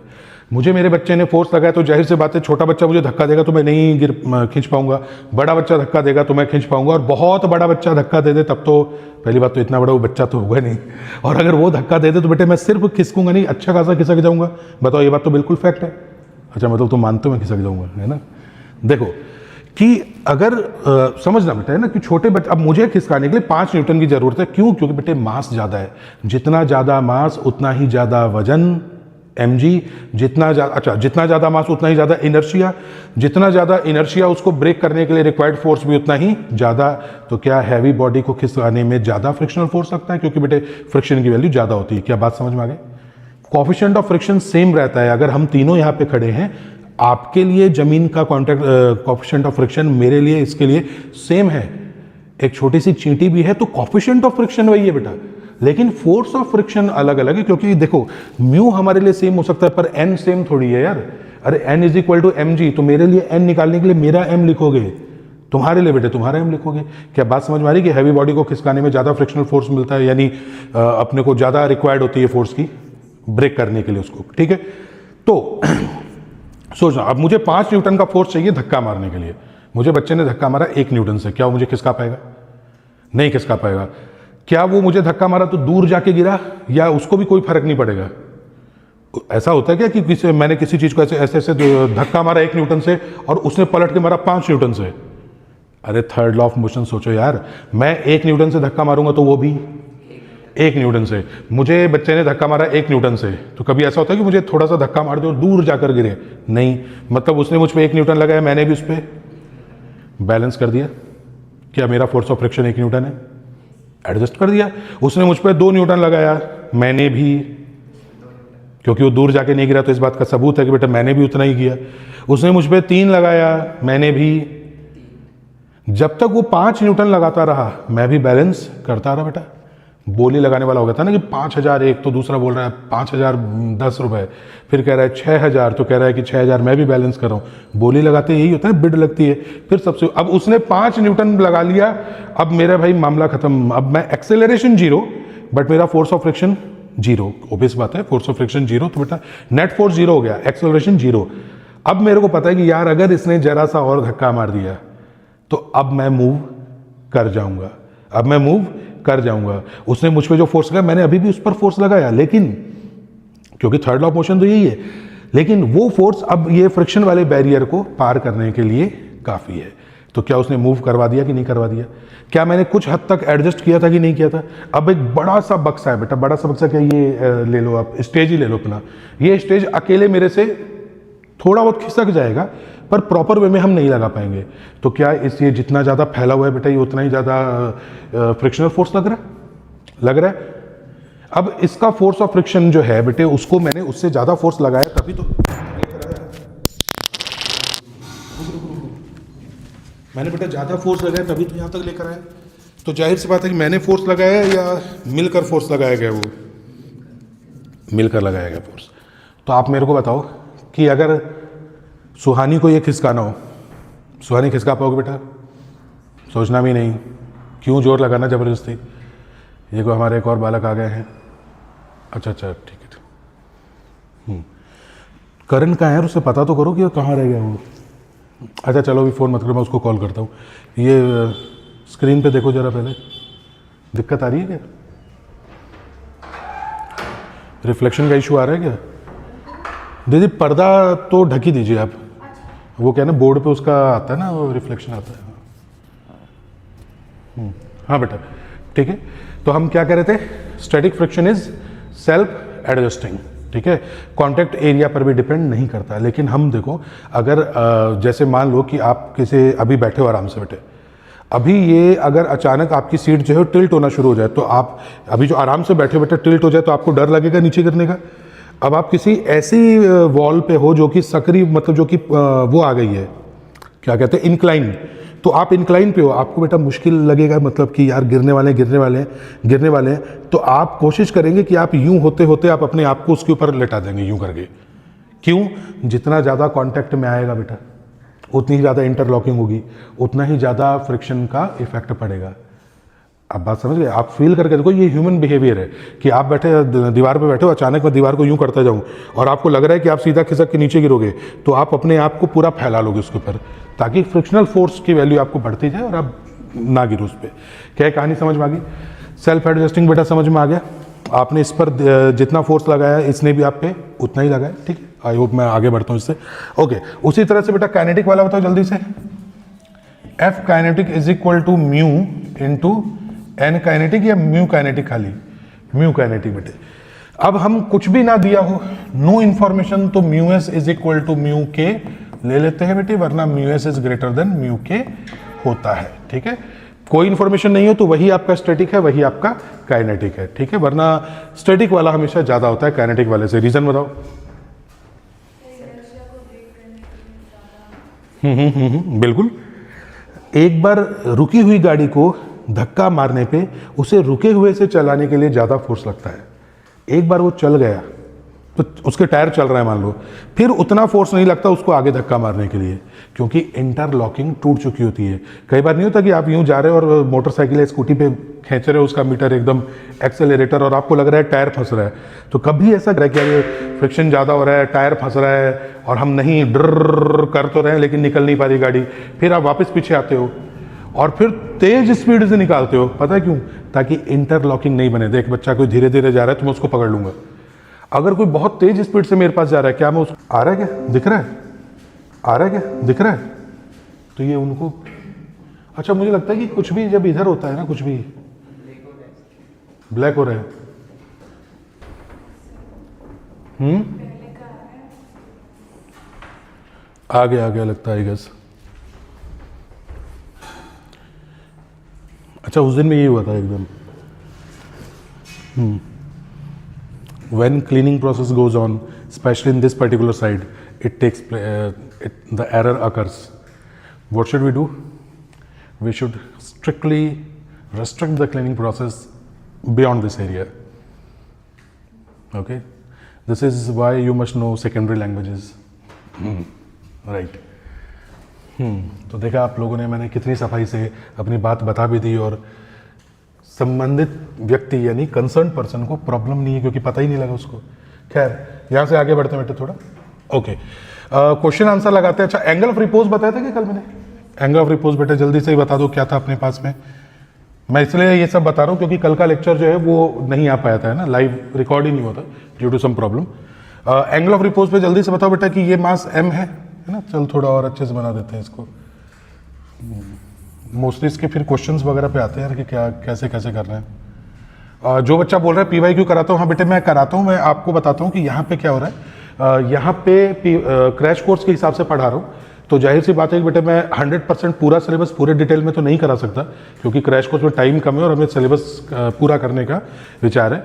मुझे मेरे बच्चे ने फोर्स लगाया तो जाहिर सी बात है छोटा बच्चा मुझे धक्का देगा तो मैं नहीं खींच पाऊंगा, बड़ा बच्चा धक्का देगा तो मैं खींच पाऊंगा, और बहुत बड़ा बच्चा धक्का दे दे तब तो पहली बात तो इतना बड़ा वो बच्चा तो होगा नहीं, और अगर वो धक्का दे दे तो बेटे मैं सिर्फ खिसकूंगा नहीं, अच्छा खासा खिसक जाऊंगा। बताओ ये बात तो बिल्कुल फैक्ट है। अच्छा मतलब तुम मानते हो मैं खिसक जाऊंगा, है ना। देखो कि अगर समझना बेटा, है ना, कि छोटे बच्चे, अब मुझे खिसकाने के लिए 5 न्यूटन की जरूरत है, क्यों, क्योंकि बेटे मास ज्यादा है, जितना ज्यादा मास उतना ही ज्यादा वजन mg, जितना ज्यादा, अच्छा जितना ज्यादा मास उतना ही ज्यादा इनर्शिया, जितना ज्यादा इनर्शिया उसको ब्रेक करने के लिए रिक्वायर्ड फोर्स भी उतना ही ज्यादा। तो क्या हैवी बॉडी को खिसकाने में ज्यादा फ्रिक्शनल फोर्स लगता है, क्योंकि बेटे फ्रिक्शन की वैल्यू ज्यादा होती है। क्या बात समझ में आ गई। कोएफिशिएंट ऑफ फ्रिक्शन सेम रहता है, अगर हम तीनों यहाँ पे खड़े हैं, आपके लिए जमीन का कॉन्टैक्ट कोएफिशिएंट ऑफ फ्रिक्शन, मेरे लिए इसके लिए सेम है। एक छोटी सी चींटी भी है तो कोएफिशिएंट ऑफ फ्रिक्शन वही है बेटा, लेकिन फोर्स ऑफ फ्रिक्शन अलग अलग है। क्योंकि देखो म्यू हमारे लिए सेम हो सकता है पर एन सेम थोड़ी है यार। अरे N is equal to M G, तो मेरे लिए एन निकालने के लिए मेरा एम लिखोगे, तुम्हारे लिए बेटे तुम्हारा एम लिखोगे। क्या बात समझ में आ रही कि हैवी बॉडी को खिसकाने में ज्यादा फ्रिक्शनल फोर्स मिलता है, यानी अपने को ज्यादा रिक्वायर्ड होती है फोर्स की ब्रेक करने के लिए उसको, ठीक है। तो सोचना, अब मुझे 5 न्यूटन का फोर्स चाहिए धक्का मारने के लिए। मुझे बच्चे ने धक्का मारा 1 न्यूटन से, क्या वो मुझे खिसका पाएगा? नहीं खिसका पाएगा। क्या वो मुझे धक्का मारा तो दूर जाके गिरा, या उसको भी कोई फर्क नहीं पड़ेगा? ऐसा होता है क्या कि मैंने किसी चीज को ऐसे ऐसे ऐसे धक्का मारा 1 न्यूटन से और उसने पलट के मारा 5 न्यूटन से? अरे थर्ड लॉ ऑफ मोशन सोचो यार, मैं 1 न्यूटन से धक्का मारूंगा तो वो भी 1 न्यूटन से। मुझे बच्चे ने धक्का मारा 1 न्यूटन से, तो कभी ऐसा होता है कि मुझे थोड़ा सा धक्का मार दे और दूर जाकर गिरे? नहीं, मतलब उसने मुझ पर 1 न्यूटन लगाया, मैंने भी उस पर बैलेंस कर दिया। क्या मेरा फोर्स ऑफ फ्रिक्शन 1 न्यूटन है? एडजस्ट कर दिया। उसने मुझ पर 2 न्यूटन लगाया, मैंने भी, क्योंकि वो दूर जाके नहीं गिरा तो इस बात का सबूत है कि बेटा मैंने भी उतना ही किया। उसने मुझ पर 3 लगाया, मैंने भी। जब तक वो 5 न्यूटन लगाता रहा मैं भी बैलेंस करता रहा बेटा। बोली लगाने वाला हो गया था ना कि 5001, तो दूसरा बोल रहा है 5010 रुपए, फिर कह रहा है 6000, तो कह रहा है कि 6000 मैं भी बैलेंस कर रहा हूं। बोली लगाते यही होता है, बिड लगती है। फिर सबसे, अब उसने 5 न्यूटन लगा लिया, अब मेरा भाई मामला खत्म। अब मैं एक्सेलरेशन 0 बट मेरा फोर्स ऑफ फ्रिक्शन 0, ओबियस बात है, फोर्स ऑफ फ्रिक्शन 0, तो बेटा नेट फोर्स 0 हो गया, एक्सेलरेशन 0। अब मेरे को पता है कि यार अगर इसने जरा सा और धक्का मार दिया तो अब मैं मूव कर जाऊंगा, अब मैं मूव कर जाऊंगा। उसने मुझ पे जो फोर्स लगाया मैंने अभी भी उस पर फोर्स लगाया, लेकिन क्योंकि थर्ड लॉ ऑफ मोशन तो यही है, लेकिन वो फोर्स अब ये फ्रिक्शन वाले बैरियर को पार करने के लिए काफी है। तो क्या उसने मूव करवा दिया कि नहीं करवा दिया? क्या मैंने कुछ हद तक एडजस्ट किया था कि नहीं किया था? अब एक बड़ा सा बक्सा है बेटा, बड़ा सा बक्सा, क्या ये ले लो आप, स्टेज ही ले लो अपना। ये स्टेज अकेले मेरे से थोड़ा बहुत खिसक जाएगा पर प्रॉपर वे में हम नहीं लगा पाएंगे। तो क्या इस ये जितना ज़्यादा फैला हुआ है बेटा, ये उतना ही ज़्यादा फ्रिक्शनल फोर्स लग रहा है। अब इसका फोर्स ऑफ फ्रिक्शन जो है बेटे, उसको मैंने उससे ज़्यादा फोर्स लगाया तभी तो मैंने बेटा ज़्यादा फोर्स लगाया तभी तो यहाँ तक लेकर आया। तो जाहिर सी बात है कि मैंने फोर्स लगाया या मिलकर फोर्स लगाया गया, वो मिलकर लगाया गया फोर्स। तो आप मेरे को बताओ कि अगर सुहानी को ये खिसकाना हो, सुहानी खिसका पाओगे बेटा? सोचना भी नहीं, क्यों जोर लगाना ज़बरदस्ती। ये को हमारे एक और बालक आ गए हैं। अच्छा ठीक है। करण कहाँ है यार, उससे पता तो करो कि कहाँ रह गया वो। अच्छा चलो अभी फ़ोन मत करो, मैं उसको कॉल करता हूँ। ये स्क्रीन पे देखो ज़रा पहले, दिक्कत आ रही है क्या? रिफ्लेक्शन का इशू आ रहा है क्या? दीदी पर्दा तो ढक ही दीजिए आप। वो क्या है ना, बोर्ड पे उसका आता है ना, वो रिफ्लेक्शन आता है। हाँ बेटा ठीक है। तो हम क्या कह रहे थे, static friction is self adjusting, ठीक है, कांटेक्ट एरिया पर भी डिपेंड नहीं करता। लेकिन हम देखो, अगर जैसे मान लो कि आप किसी अभी बैठे हो आराम से बैठे, अभी ये अगर अचानक आपकी सीट जो है टिल्ट होना शुरू हो जाए, तो आप अभी जो आराम से बैठे बैठे टिल्ट हो जाए तो आपको डर लगेगा नीचे गिरने का। अब आप किसी ऐसी वॉल पे हो जो कि सकरी, मतलब जो कि वो आ गई है, क्या कहते हैं, इंक्लाइन, तो आप इंक्लाइन पे हो, आपको बेटा मुश्किल लगेगा, मतलब कि यार गिरने वाले हैं। तो आप कोशिश करेंगे कि आप यूं होते होते आप अपने आप को उसके ऊपर लेटा देंगे यूं करके। क्यों? जितना ज़्यादा कांटेक्ट में आएगा बेटा, उतनी ही ज़्यादा इंटरलॉकिंग होगी, उतना ही ज़्यादा फ्रिक्शन का इफेक्ट पड़ेगा। आप बात समझ गए? आप फील करके देखो, ये ह्यूमन बिहेवियर है कि आप बैठे दीवार पे बैठे हो, अचानक मैं दीवार को यूं करता जाऊं और आपको लग रहा है कि आप सीधा खिसक के नीचे गिरोगे, तो आप अपने आप को पूरा फैला लोगे उसके ऊपर, ताकि फ्रिक्शनल फोर्स की वैल्यू आपको बढ़ती जाए और आप ना गिरो उस पर। क्या कहानी समझ में आ गई? सेल्फ एडजस्टिंग बेटा समझ में आ गया। आपने इस पर जितना फोर्स लगाया, इसने भी आप पे उतना ही लगाया, ठीक है। आई होप मैं आगे बढ़ता हूँ इससे। ओके, उसी तरह से बेटा काइनेटिक वाला बताओ जल्दी से। F kinetic is equal to mu into N kinetic, या म्यू काइनेटिक, खाली म्यू काइनेटिक बेटे। अब हम कुछ भी ना दिया हो, नो इन्फॉर्मेशन, तो mu s is equal to mu K ले लेते हैं बेटे, वरना mu s is greater than mu K होता है, ठीक है। कोई इन्फॉर्मेशन नहीं हो तो वही आपका स्टैटिक है, वही आपका काइनेटिक है, ठीक है, वरना स्टैटिक वाला हमेशा ज्यादा होता है काइनेटिक वाले से। रीजन बताओ। बिल्कुल। एक बार रुकी हुई गाड़ी को धक्का मारने पे उसे रुके हुए से चलाने के लिए ज़्यादा फोर्स लगता है। एक बार वो चल गया तो उसके टायर चल रहा है मान लो, फिर उतना फोर्स नहीं लगता उसको आगे धक्का मारने के लिए, क्योंकि इंटरलॉकिंग टूट चुकी होती है। कई बार नहीं होता कि आप यूं जा रहे हो और मोटरसाइकिल या स्कूटी पे खींच रहे हो उसका मीटर एकदम एक्सेलरेटर, और आपको लग रहा है टायर फंस रहा है, तो कभी ऐसा लग रहा है कि फ्रिक्शन ज़्यादा हो रहा है, टायर फंस रहा है, और हम नहीं ड्र कर तो रहे हैं लेकिन निकल नहीं पा रही गाड़ी, फिर आप वापस पीछे आते हो और फिर तेज स्पीड से निकालते हो। पता है क्यों? ताकि इंटरलॉकिंग नहीं बने। देख बच्चा कोई धीरे धीरे जा रहा है तो मैं उसको पकड़ लूंगा, अगर कोई बहुत तेज स्पीड से मेरे पास जा रहा है, क्या मैं उसको, आ रहा है क्या, दिख रहा है, आ रहा है क्या, दिख रहा है, तो ये उनको, अच्छा मुझे लगता है कि कुछ भी जब इधर होता है ना, कुछ भी ब्लैक हो रहा है, आगे लगता है गैस। अच्छा उस दिन में ये हुआ था एकदम। When cleaning process goes on, especially in this particular side, the error occurs. What should we do? We should strictly restrict the cleaning process beyond this area. Okay? This is why you must know secondary languages. Right. तो देखा आप लोगों ने, मैंने कितनी सफाई से अपनी बात बता भी दी, और संबंधित व्यक्ति यानी कंसर्न पर्सन को प्रॉब्लम नहीं है क्योंकि पता ही नहीं लगा उसको। खैर यहाँ से आगे बढ़ते बेटे थोड़ा। ओके, क्वेश्चन आंसर लगाते हैं। अच्छा एंगल ऑफ रिपोज बताया था कि कल मैंने? एंगल ऑफ रिपोज बेटे जल्दी से ही बता दो क्या था अपने पास में। मैं इसलिए ये सब बता रहा हूँ क्योंकि कल का लेक्चर जो है वो नहीं आ पाया था, है ना, लाइव रिकॉर्ड ही नहीं होता due to some problem. Angle of repose पे जल्दी से बताओ बेटा कि ये मास m है ना। चल थोड़ा और अच्छे से बना देते हैं इसको। मोस्टली इसके फिर क्वेश्चंस वगैरह पे आते हैं कि क्या कैसे कैसे कर रहे हैं। जो बच्चा बोल रहा है PY क्यों कराता हूँ, हाँ बेटे मैं कराता हूँ। मैं आपको बताता हूँ कि यहाँ पे क्या हो रहा है। यहाँ पे क्रैश कोर्स के हिसाब से पढ़ा रहा हूँ, तो जाहिर सी बात है कि बेटे मैं 100% पूरा सिलेबस पूरे डिटेल में तो नहीं करा सकता क्योंकि क्रैश कोर्स में टाइम कम है और हमें सिलेबस पूरा करने का विचार है।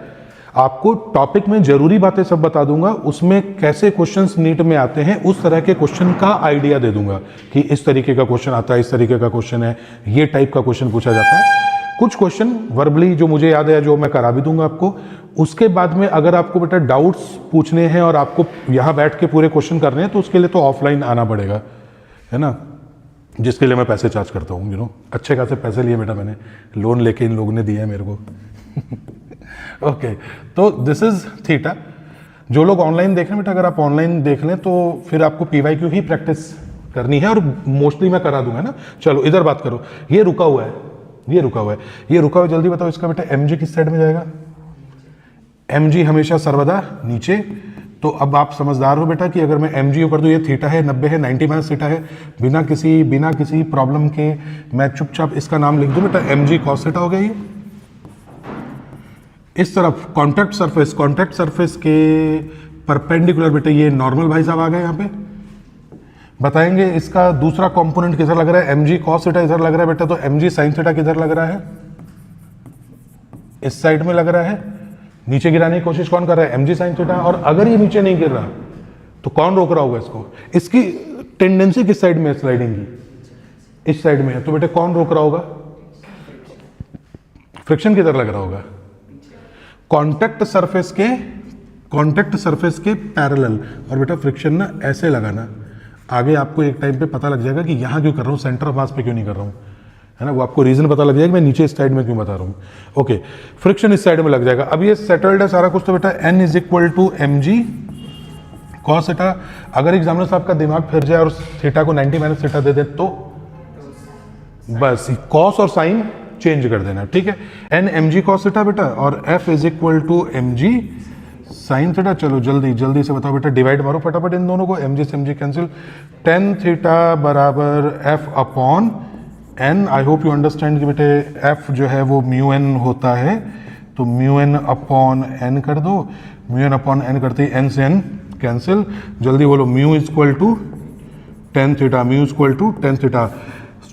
आपको टॉपिक में जरूरी बातें सब बता दूंगा, उसमें कैसे क्वेश्चंस नीट में आते हैं उस तरह के क्वेश्चन का आइडिया दे दूंगा कि इस तरीके का क्वेश्चन आता है, इस तरीके का क्वेश्चन है, ये टाइप का क्वेश्चन पूछा जाता है। कुछ क्वेश्चन वर्बली जो मुझे याद है जो मैं करा भी दूंगा आपको। उसके बाद में अगर आपको बेटा डाउट्स पूछने हैं और आपको यहाँ बैठ के पूरे क्वेश्चन करने हैं तो उसके लिए तो ऑफलाइन आना पड़ेगा, है ना, जिसके लिए मैं पैसे चार्ज करता हूँ। अच्छे खासे पैसे लिए बेटा, मैंने लोन लेके इन लोगों ने दिया है मेरे को। ओके, तो दिस इज थीटा। जो लोग ऑनलाइन देख रहे हैं बेटा, अगर आप ऑनलाइन देख लें तो फिर आपको पीवाईक्यू ही प्रैक्टिस करनी है और मोस्टली मैं करा दूंगा ना। चलो इधर बात करो, ये रुका हुआ है, ये रुका हुआ है, ये रुका हुआ, जल्दी बताओ इसका बेटा mg किस साइड में जाएगा? mg हमेशा सर्वदा नीचे। तो अब आप समझदार हो बेटा कि अगर मैं mg कर दूं, ये थीटा है, 90 है, 90 माइनस थीटा है, बिना किसी प्रॉब्लम के मैं चुपचाप इसका नाम लिख दूं बेटा, mg cos थीटा हो गया। ये इस तरफ कॉन्टैक्ट सरफेस के परपेंडिकुलर बेटा ये नॉर्मल भाई साहब आ गए। यहाँ पे बताएंगे इसका दूसरा कंपोनेंट किधर लग रहा है, mg cos थीटा इधर लग रहा है बेटा, तो mg sin थीटा किधर लग रहा है? इस साइड में लग रहा है। नीचे गिराने की कोशिश कौन कर रहा है? mg sin theta. और अगर ये नीचे नहीं गिर रहा तो कौन रोक रहा होगा इसको? इसकी टेंडेंसी किस साइड में है स्लाइडिंग की? इस साइड में है, तो बेटा कौन रोक रहा होगा? फ्रिक्शन किधर लग रहा होगा? कॉन्टैक्ट सरफेस के पैरेलल। और बेटा फ्रिक्शन ना ऐसे लगाना, आगे आपको एक टाइम पे पता लग जाएगा कि यहाँ क्यों कर रहा हूँ, सेंटर ऑफ मास पे क्यों नहीं कर रहा हूँ, है ना, वो आपको रीजन पता लग जाएगा कि मैं नीचे इस साइड में क्यों बता रहा हूँ। ओके, फ्रिक्शन इस साइड में लग जाएगा। अब ये सेटल्ड है सारा कुछ, तो बेटा n is equal to mg cos theta. अगर एग्जामिनर साहब का दिमाग फिर जाए और थीटा को 90 माइनस थीटा दे दे तो बस cos और साइन चेंज कर देना, ठीक है। n mg cos थीटा बेटा और f is equal to mg sine theta. चलो जल्दी से बताओ बेटा, डिवाइड मारो फटाफट इन दोनों को, mg से mg कैंसिल, tan थीटा बराबर f upon n। I hope you understand कि बेटे f जो है वो म्यू n होता है, तो म्यू n अपॉन n कर दो, म्यू n अपॉन n करते ही n से n कैंसिल। जल्दी बोलो, mu is equal to tan theta, mu is equal to tan theta.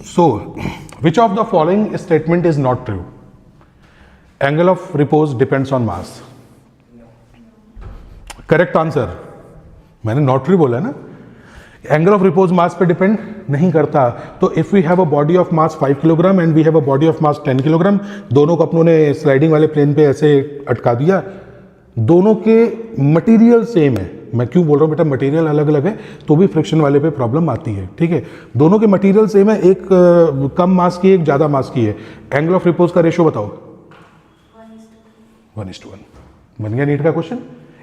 So which of the following statement is not true? Angle of repose depends on mass. Correct answer, मैंने not true बोला ना। Angle of repose मास पे depend नहीं करता। तो if we have a body of mass 5 kilogram and we have a body of mass 10 kilogram, दोनों को अपनों ने स्लाइडिंग वाले प्लेन पे ऐसे अटका दिया, दोनों के मटेरियल सेम है। मैं क्यों बोल रहा हूँ बेटा मटेरियल अलग अलग है तो भी फ्रिक्शन वाले पे प्रॉब्लम आती है, ठीक है। दोनों के मटेरियल सेम है, एक कम मास की एक ज्यादा मास की है। एंगल ऑफ रिपोज का रेशियो बताओ, 1:1। बन गया नीट का क्वेश्चन।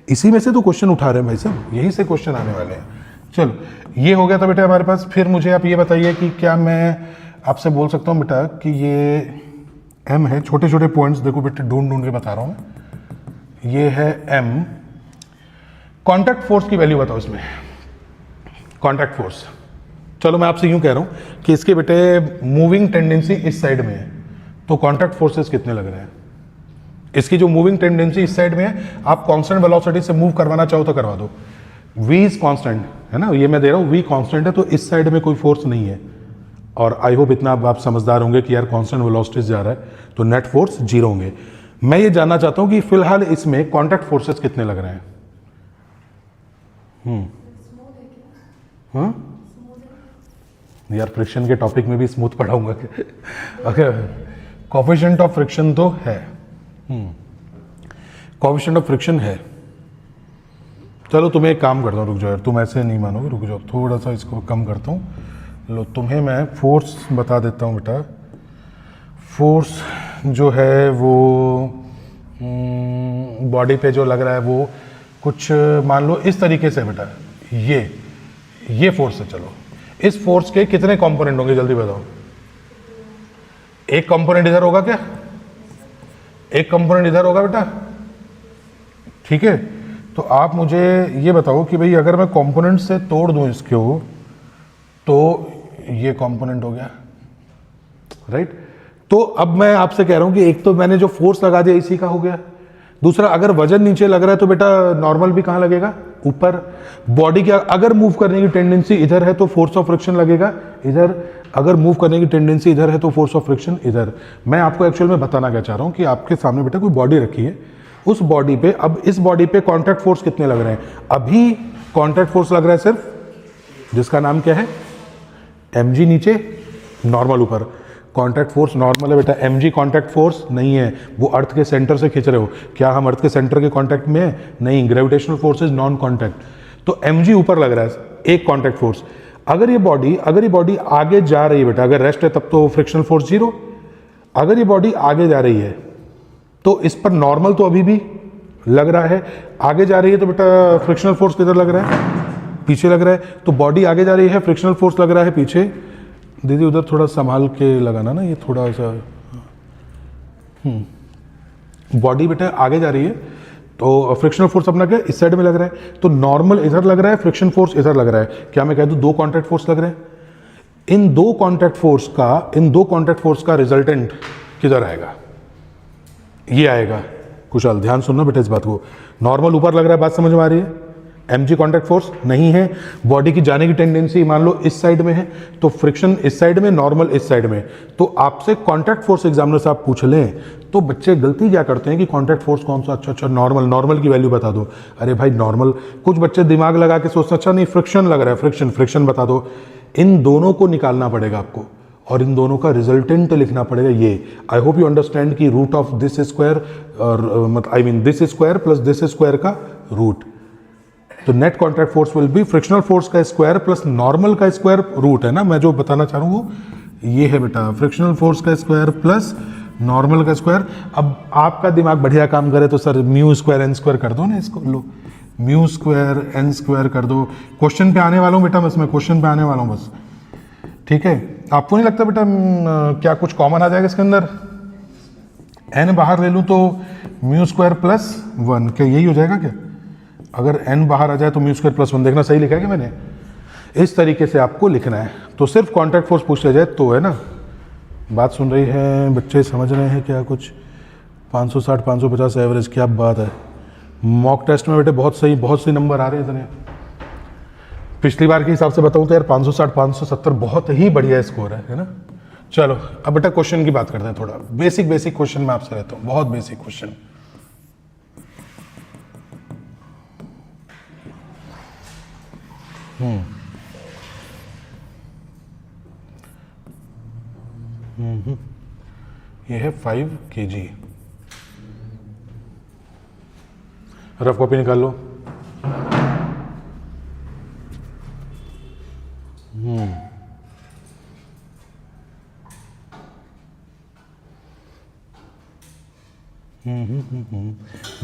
इसी में से तो क्वेश्चन उठा रहे हैं भाई साहब, यही से क्वेश्चन आने वाले हैं। चलो ये हो गया था बेटा हमारे पास। फिर मुझे आप ये बताइए कि क्या मैं आपसे बोल सकता हूँ बेटा कि ये m है, छोटे छोटे पॉइंट्स देखो बेटे ढूंढ के बता रहा हूँ मैं। ये है m, कॉन्टैक्ट फोर्स की वैल्यू बताओ इसमें, कॉन्टैक्ट फोर्स। चलो मैं आपसे यूं कह रहा हूँ कि इसके बेटे मूविंग टेंडेंसी इस साइड में है, तो कॉन्टैक्ट फोर्सेस कितने लग रहे हैं? इसकी जो मूविंग टेंडेंसी इस साइड में है, आप कांस्टेंट वेलोसिटी से मूव करवाना चाहो तो करवा दो। v इज कांस्टेंट है ना, ये मैं दे रहा हूँ v कांस्टेंट है, तो इस साइड में कोई फोर्स नहीं है। और आई होप इतना आप समझदार होंगे कि यार कांस्टेंट वेलोसिटी जा रहा है तो नेट फोर्स 0 होंगे। मैं ये जानना चाहता हूँ कि फिलहाल इसमें कॉन्टैक्ट फोर्सेस कितने लग रहे हैं? यार फ्रिक्शन के टॉपिक में भी स्मूथ पढ़ाऊंगा। ओके, कोएफिशिएंट ऑफ फ्रिक्शन तो है, कोएफिशिएंट ऑफ फ्रिक्शन है। चलो तुम्हें एक काम करता हूँ, रुक जाओ यार, तुम ऐसे नहीं मानोगे, रुक जाओ थोड़ा सा इसको कम करता हूँ। लो तुम्हें मैं फोर्स बता देता हूँ बेटा। फोर्स जो है वो बॉडी पे जो लग रहा है वो कुछ मान लो इस तरीके से बेटा, ये फोर्स है। चलो इस फोर्स के कितने कंपोनेंट होंगे जल्दी बताओ? एक कंपोनेंट इधर होगा क्या? एक कंपोनेंट इधर होगा बेटा, ठीक है। तो आप मुझे ये बताओ कि भाई अगर मैं कंपोनेंट से तोड़ दूं इसको तो ये कंपोनेंट हो गया, राइट। तो अब मैं आपसे कह रहा हूं कि एक तो मैंने जो फोर्स लगा दिया इसी का हो गया, दूसरा अगर वजन नीचे लग रहा है तो बेटा नॉर्मल भी कहां लगेगा? ऊपर। बॉडी के अगर मूव करने की टेंडेंसी इधर है तो फोर्स ऑफ फ्रिक्शन लगेगा इधर, अगर मूव करने की टेंडेंसी इधर है तो फोर्स ऑफ फ्रिक्शन इधर। मैं आपको एक्चुअल में बताना क्या चाह रहा हूं कि आपके सामने बेटा कोई बॉडी रखी है, उस बॉडी पे, अब इस बॉडी पे कॉन्टैक्ट फोर्स कितने लग रहे हैं? अभी कॉन्टैक्ट फोर्स लग रहा है सिर्फ, जिसका नाम क्या है, mg नीचे, नॉर्मल ऊपर। कॉन्टैक्ट फोर्स नॉर्मल है बेटा, mg कॉन्टैक्ट फोर्स नहीं है, वो अर्थ के सेंटर से खींच रहे हो। क्या हम अर्थ के सेंटर के कॉन्टैक्ट में है? नहीं, gravitational force is non contact. तो mg ऊपर लग रहा है, एक कॉन्टैक्ट फोर्स। अगर ये बॉडी आगे जा रही है बेटा, अगर रेस्ट है तब तो फ्रिक्शनल फोर्स जीरो। अगर ये बॉडी आगे जा रही है तो इस पर नॉर्मल तो अभी भी लग रहा है, आगे जा रही है तो बेटा फ्रिक्शनल फोर्स किधर लग रहा है? पीछे लग रहा है। तो बॉडी आगे जा रही है, फ्रिक्शनल फोर्स लग रहा है पीछे। दीदी उधर थोड़ा संभाल के लगाना ना, ये थोड़ा सा। बॉडी बेटा आगे जा रही है तो फ्रिक्शनल फोर्स अपना क्या, इस साइड में लग रहा है। तो नॉर्मल इधर लग रहा है, फ्रिक्शन फोर्स इधर लग रहा है। क्या मैं कह दूं दो कॉन्टैक्ट फोर्स लग रहे हैं? इन दो कॉन्टैक्ट फोर्स का रिजल्टेंट किधर आएगा? ये आएगा। कुशाल ध्यान सुनना बेटा इस बात को। नॉर्मल ऊपर लग रहा है, बात समझ में आ रही है? mg कॉन्टैक्ट फोर्स नहीं है, बॉडी की जाने की टेंडेंसी मान लो इस साइड में है, तो फ्रिक्शन इस साइड में, नॉर्मल इस साइड में। तो आपसे कॉन्टैक्ट फोर्स एग्जामिनर से आप पूछ लें तो बच्चे गलती क्या करते हैं कि कॉन्टैक्ट फोर्स कौन सा? अच्छा नॉर्मल की वैल्यू बता दो। अरे भाई नॉर्मल, कुछ बच्चे दिमाग लगा के सोचते अच्छा नहीं फ्रिक्शन लग रहा है, फ्रिक्शन बता दो। इन दोनों को निकालना पड़ेगा आपको और इन दोनों का रिजल्टेंट लिखना पड़ेगा ये। आई होप यू अंडरस्टैंड कि रूट ऑफ दिस स्क्वायर और I mean this square plus this square का रूट। तो net contact force will be frictional force का स्क्वायर प्लस नॉर्मल का स्क्वायर रूट है ना। मैं जो बताना चाह रहा हूँ वो ये है बेटा, फ्रिक्शनल फोर्स का स्क्वायर प्लस नॉर्मल का स्क्वायर। अब आपका दिमाग बढ़िया काम करे तो sir mu square N square कर दो ना, इसको लो म्यू स्क्वायर एन स्क्वायर कर दो। क्वेश्चन पे आने वाला हूँ बेटा, बस मैं क्वेश्चन पे आने वाला हूँ बस, ठीक है। आपको नहीं लगता बेटा क्या कुछ कॉमन आ जाएगा इसके अंदर? एन बाहर ले लूँ तो म्यू स्क्वायर प्लस वन, क्या यही हो जाएगा क्या? अगर n बाहर आ जाए तो म्यू स्क्वायर प्लस वन, देखना सही लिखा है कि मैंने? इस तरीके से आपको लिखना है। तो सिर्फ कॉन्टैक्ट फोर्स पूछ लिया जाए तो, है ना। बात सुन रही है बच्चे, समझ रहे हैं क्या कुछ? 560 550 एवरेज, क्या बात है। मॉक टेस्ट में बेटे बहुत सही नंबर आ रहे हैं इतने। पिछली बार के हिसाब से बताऊं तो यार 560 570 बहुत ही बढ़िया स्कोर है ना। चलो अब बेटा क्वेश्चन की बात करते हैं, थोड़ा बेसिक क्वेश्चन में आपसे रहता हूँ, बहुत बेसिक क्वेश्चन। ये है 5 kg। रफ कॉपी निकाल लो।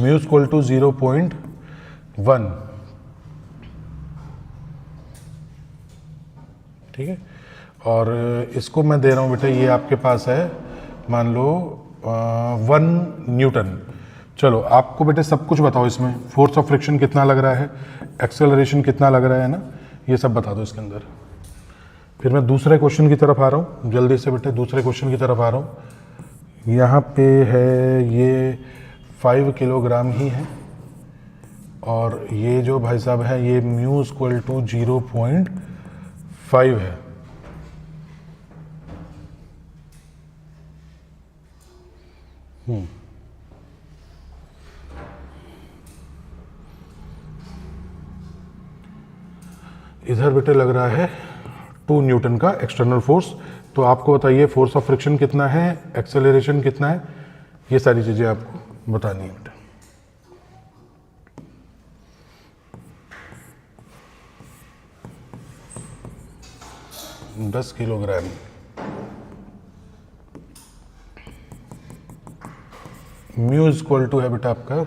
म्यू इक्वल टू 0.1, ठीक है। और इसको मैं दे रहा हूँ बेटा, ये आपके पास है मान लो 1 न्यूटन। चलो आपको बेटे सब कुछ बताओ इसमें, फोर्स ऑफ फ्रिक्शन कितना लग रहा है, एक्सेलरेशन कितना लग रहा है ना, ये सब बता दो इसके अंदर। फिर मैं दूसरे क्वेश्चन की तरफ आ रहा हूँ जल्दी से बेटे, दूसरे क्वेश्चन की तरफ आ रहा हूँ। यहाँ पे है ये 5 किलोग्राम ही है और ये जो भाई साहब है ये म्यू इक्वल टू 0.5 है। इधर बेटे लग रहा है 2 न्यूटन का एक्सटर्नल फोर्स। तो आपको बताइए फोर्स ऑफ फ्रिक्शन कितना है, एक्सेलरेशन कितना है, ये सारी चीजें आपको बतानी है बेटा। 10 किलोग्राम। म्यू इक्वल टू है बेटा आपका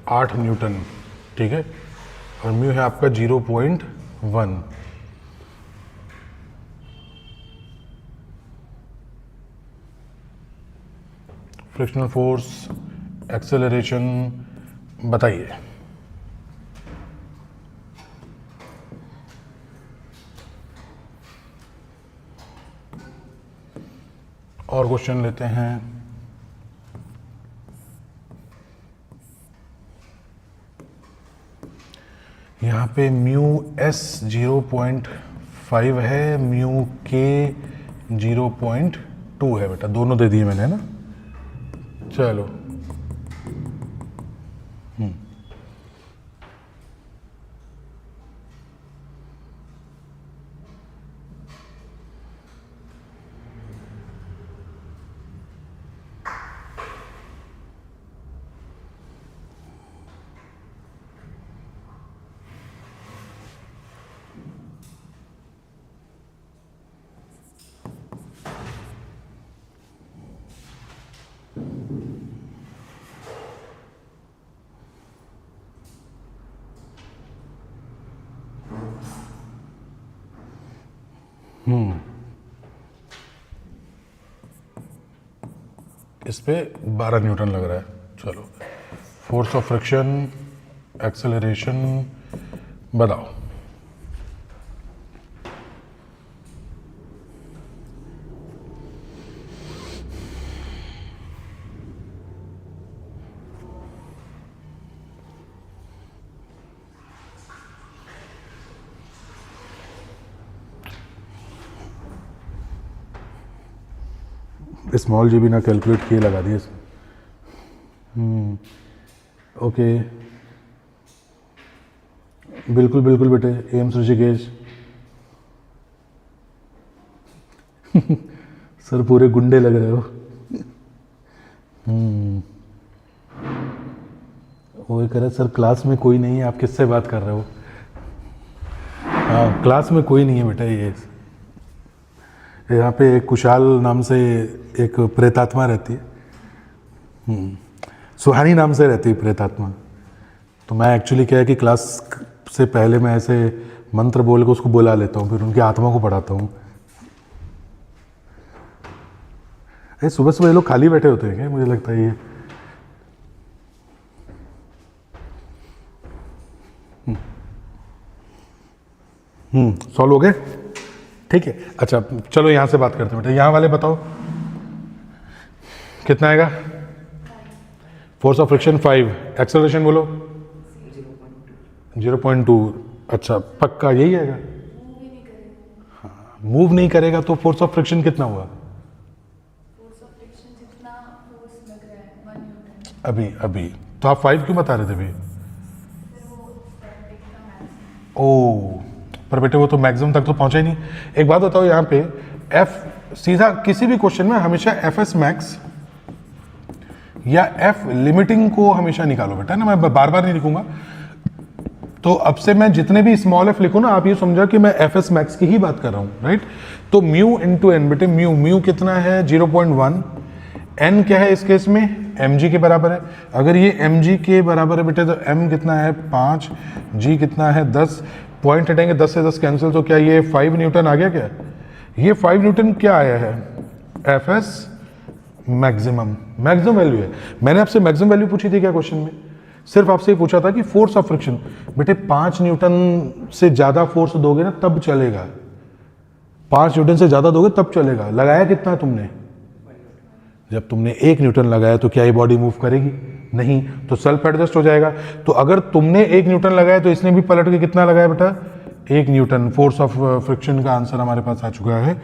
8 न्यूटन, ठीक है। और म्यू है आपका 0.1। फ्रिक्शनल फोर्स, एक्सेलरेशन बताइए। और क्वेश्चन लेते हैं। यहाँ पे म्यू एस 0.5 है, म्यू के 0.2 है बेटा, दोनों दे दिए मैंने ना। चलो इस पे 12 न्यूटन लग रहा है। चलो, फोर्स ऑफ फ्रिक्शन, एक्सेलरेशन बताओ। स्मॉल जी भी ना कैलकुलेट किए लगा दिए। ओके, बिल्कुल बिल्कुल बेटे, एम्स ऋषिकेश। सर पूरे गुंडे लग रहे हो। वो कह रहे सर क्लास में कोई नहीं है, आप किससे बात कर रहे हो? हाँ, क्लास में कोई नहीं है बेटा। ये यहाँ पे एक कुशाल नाम से एक प्रेतात्मा रहती है, सुहानी नाम से रहती है प्रेतात्मा। तो मैं एक्चुअली क्या है कि क्लास से पहले मैं ऐसे मंत्र बोल के उसको बुला लेता हूँ, फिर उनकी आत्मा को पढ़ाता हूँ। अरे सुबह सुबह ये लोग खाली बैठे होते हैं क्या? मुझे लगता है ये सॉल्व हो गए। ठीक है, अच्छा चलो यहाँ से बात करते हैं बेटा। यहाँ वाले बताओ कितना आएगा? फोर्स ऑफ फ्रिक्शन 5, एक्सेलरेशन बोलो 0.2। अच्छा पक्का यही आएगा? हाँ, मूव नहीं करेगा तो फोर्स ऑफ फ्रिक्शन कितना हुआ? अभी अभी तो आप 5 क्यों बता रहे थे अभी? ओ पर बेटे वो तो मैक्सिमम तक तो पहुंचा ही नहीं। एक बात बताओ, यहाँ पे एफ सीधा किसी भी क्वेश्चन में हमेशा एफ एस मैक्स या एफ लिमिटिंग को हमेशा निकालो बेटा ना। मैं बार बार नहीं लिखूंगा। तो अब से मैं जितने भी स्मॉल एफ लिखूं ना, आप ये समझा कि मैं एफ एस मैक्स की ही बात कर रहा हूं, राइट? तो म्यू इंटू एन बेटे, म्यू कितना है? 0.1। एन क्या है इस केस में? एम जी के बराबर है। अगर ये एम जी के बराबर है बेटे तो एम कितना है? 5, जी कितना है? 10। पॉइंट हटेंगे, 10 से 10 कैंसिल, तो क्या ये 5 न्यूटन आ गया? क्या ये 5 न्यूटन क्या आया है? एफ एस मैक्सिमम वैल्यू है। मैंने आपसे मैक्सिमम वैल्यू पूछी थी क्या क्वेश्चन में? सिर्फ आपसे ही पूछा था कि फोर्स ऑफ फ्रिक्शन। बेटे 5 न्यूटन से ज्यादा फोर्स दोगे ना तब चलेगा। 5 न्यूटन से ज्यादा दोगे तब चलेगा। लगाया कितना तुमने? जब तुमने 1 न्यूटन लगाया तो क्या ये बॉडी मूव करेगी? नहीं, तो सेल्फ एडजस्ट हो जाएगा। तो अगर तुमने 1 न्यूटन लगाया तो इसने भी पलट के कितना लगाया बेटा? 1 न्यूटन। फोर्स ऑफ फ्रिक्शन का आंसर हमारे पास आ चुका है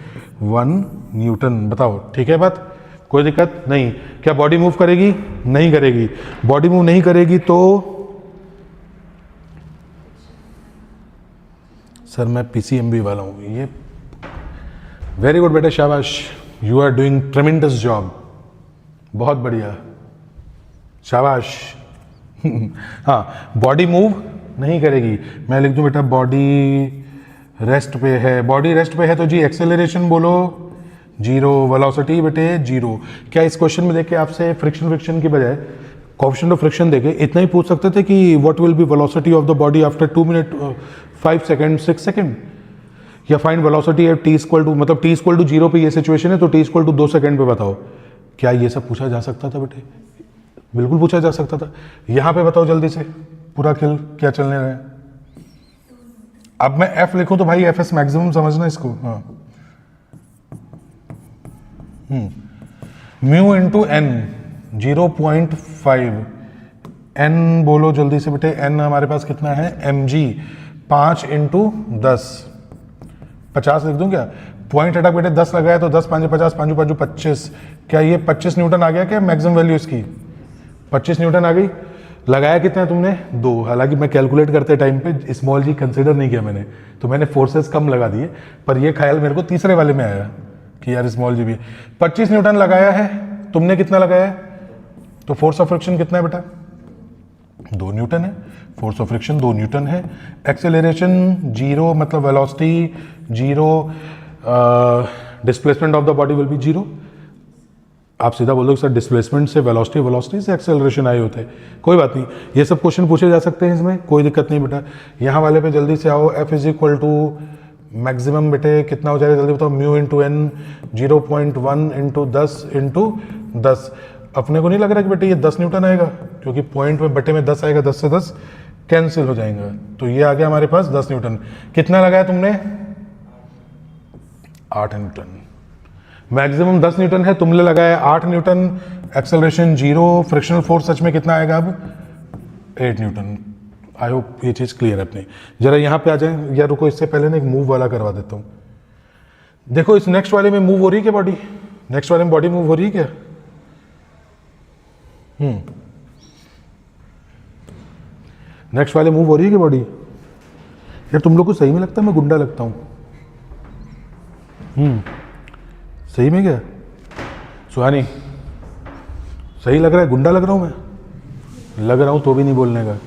1 न्यूटन। बताओ ठीक है बात? कोई दिक्कत नहीं? क्या बॉडी मूव करेगी? नहीं करेगी। बॉडी मूव नहीं करेगी तो सर मैं पीसीएमबी वाला हूं। ये वेरी गुड बेटा, शाबाश, you are doing tremendous job, बहुत बढ़िया, शाबाश। हाँ, बॉडी मूव नहीं करेगी। मैं लिख दूं बेटा बॉडी रेस्ट पे है। बॉडी रेस्ट पे है तो जी एक्सेलरेशन बोलो 0, वेलोसिटी बेटे 0। क्या इस क्वेश्चन में देखे आपसे फ्रिक्शन की बजाय कोएफिशिएंट ऑफ फ्रिक्शन देके इतना ही पूछ सकते थे कि what will be velocity of the body after 2 minute 5 second 6 second, या find velocity at T equal to, मतलब टी इक्वल टू 0 पे ये सिचुएशन है तो टी इक्वल टू 2 सेकेंड पे बताओ। क्या ये सब पूछा जा सकता था बेटे? बिल्कुल पूछा जा सकता था। यहां पे बताओ जल्दी से पूरा खेल क्या चलने रहा है। अब मैं एफ लिखूं तो भाई एफ एस मैक्सिमम समझना इसको। हाँ म्यू इंटू एन 0.5, एन बोलो जल्दी से बेटे, एन हमारे पास कितना है एम जी, 5 इंटू 10, 50 लिख दूं क्या? पॉइंट हटा बेटे 10 लगाया तो 10 5 50, 5 5 25, क्या ये 25 न्यूटन आ गया क्या मैक्सिमम वैल्यू इसकी? 25 न्यूटन आ गई। लगाया कितना है तुमने? 2। हालांकि मैं कैलकुलेट करते टाइम पे स्मॉल जी कंसिडर नहीं किया मैंने, तो मैंने फोर्सेस कम लगा दिए, पर ये ख्याल मेरे को तीसरे वाले में आया कि यार स्मॉल जी भी 25 न्यूटन लगाया है, तुमने कितना लगाया है? तो फोर्स ऑफ फ्रिक्शन कितना है बेटा? 2 न्यूटन है। फोर्स ऑफ फ्रिक्शन 2 न्यूटन है। एक्सेलरेशन 0, मतलब velocity 0, displacement of the body will be 0। आप सीधा बोलोगे सर डिस्प्लेसमेंट से वेलोसिटी, वेलोसिटी से एक्सेलरेशन आए होते हैं, कोई बात नहीं, ये सब क्वेश्चन पूछे जा सकते हैं, इसमें कोई दिक्कत नहीं बेटा। यहाँ वाले पे जल्दी से आओ, F is equal to maximum बेटे कितना हो जाएगा जल्दी बताओ? Mu into N 0.1 into 10 into 10। अपने को नहीं लग रहा कि बेटे ये 10 न्यूटन आएगा, क्योंकि पॉइंट में बटे में 10 आएगा, 10 से 10 कैंसिल हो जाएंगे, तो ये आ गया हमारे पास 10 न्यूटन। कितना लगाया तुमने? 8 न्यूटन। मैक्सिमम 10 न्यूटन है, तुमने लगाया 8 न्यूटन, एक्सेलरेशन 0, फ्रिक्शनल फोर्स सच में कितना आएगा अब? 8 न्यूटन। आई होप ये चीज़ क्लियर है अपनी। जरा यहाँ पे आ जाए, या रुको इससे पहले ना एक मूव वाला करवा देता हूँ। देखो इस नेक्स्ट वाले में मूव हो रही है क्या बॉडी? नेक्स्ट वाले में बॉडी मूव हो रही है क्या? नेक्स्ट वाले मूव हो रही है क्या बॉडी? यार तुम लोग को सही में लगता है मैं गुंडा लगता हूँ? सही में क्या सुहानी? सही लग रहा है? गुंडा लग रहा हूँ मैं? लग रहा हूँ तो भी नहीं बोलने का।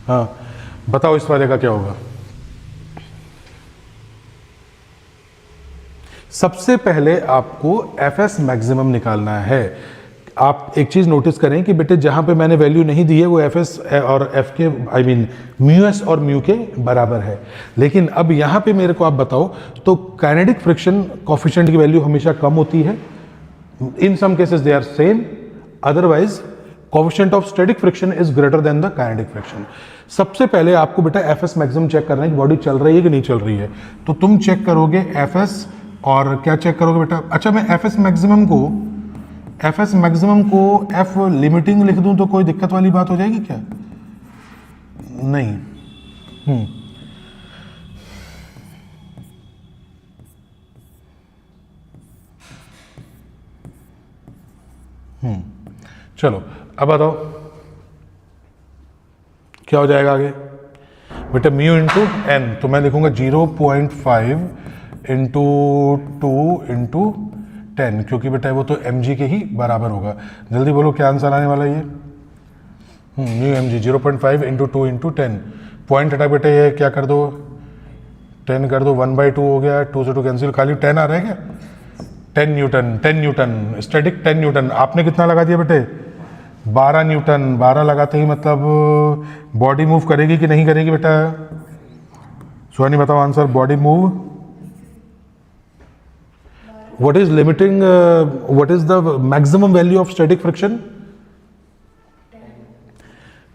हाँ बताओ इस वाले का क्या होगा? सबसे पहले आपको एफएस मैक्सिमम निकालना है। आप एक चीज नोटिस करें कि बेटे जहां पे मैंने वैल्यू नहीं दी है वो एफएस और एफ के आई मीन म्यू एस और म्यू के बराबर है, लेकिन अब यहां पे मेरे को आप बताओ तो काइनेटिक फ्रिक्शन कोफिशिएंट की वैल्यू हमेशा कम होती है, in some cases they are same, otherwise coefficient of static friction is greater than the kinetic friction. सबसे पहले आपको बेटा एफएस मैक्सिमम चेक करना है कि बॉडी चल रही है कि नहीं चल रही है, तो तुम चेक करोगे एफएस और क्या चेक करोगे बेटा? अच्छा मैं एफएस मैक्सिमम को एफ लिमिटिंग लिख दूं तो कोई दिक्कत वाली बात हो जाएगी क्या? नहीं। चलो अब बताओ क्या हो जाएगा आगे बेटा? म्यू इंटू एन, तो मैं लिखूंगा 0.5 इंटू 2 इंटू 10, क्योंकि बेटा वो तो एम जी के ही बराबर होगा। जल्दी बोलो क्या आंसर आने वाला है ये? Mu M G 0.5 into 2 into 10। Point हटा बेटे ये क्या कर दो? 10 कर दो, 1/2 हो गया, 2 से 2 कैंसिल, खाली 10 आ रहा है क्या? 10 न्यूटन, 10 न्यूटन स्टैटिक 10 न्यूटन। आपने कितना लगा दिया बेटे? 12 न्यूटन। 12 लगाते ही मतलब बॉडी मूव करेगी कि नहीं करेगी बेटा? सुहानी बताओ answer. Body move, what is limiting what is the maximum value of static friction?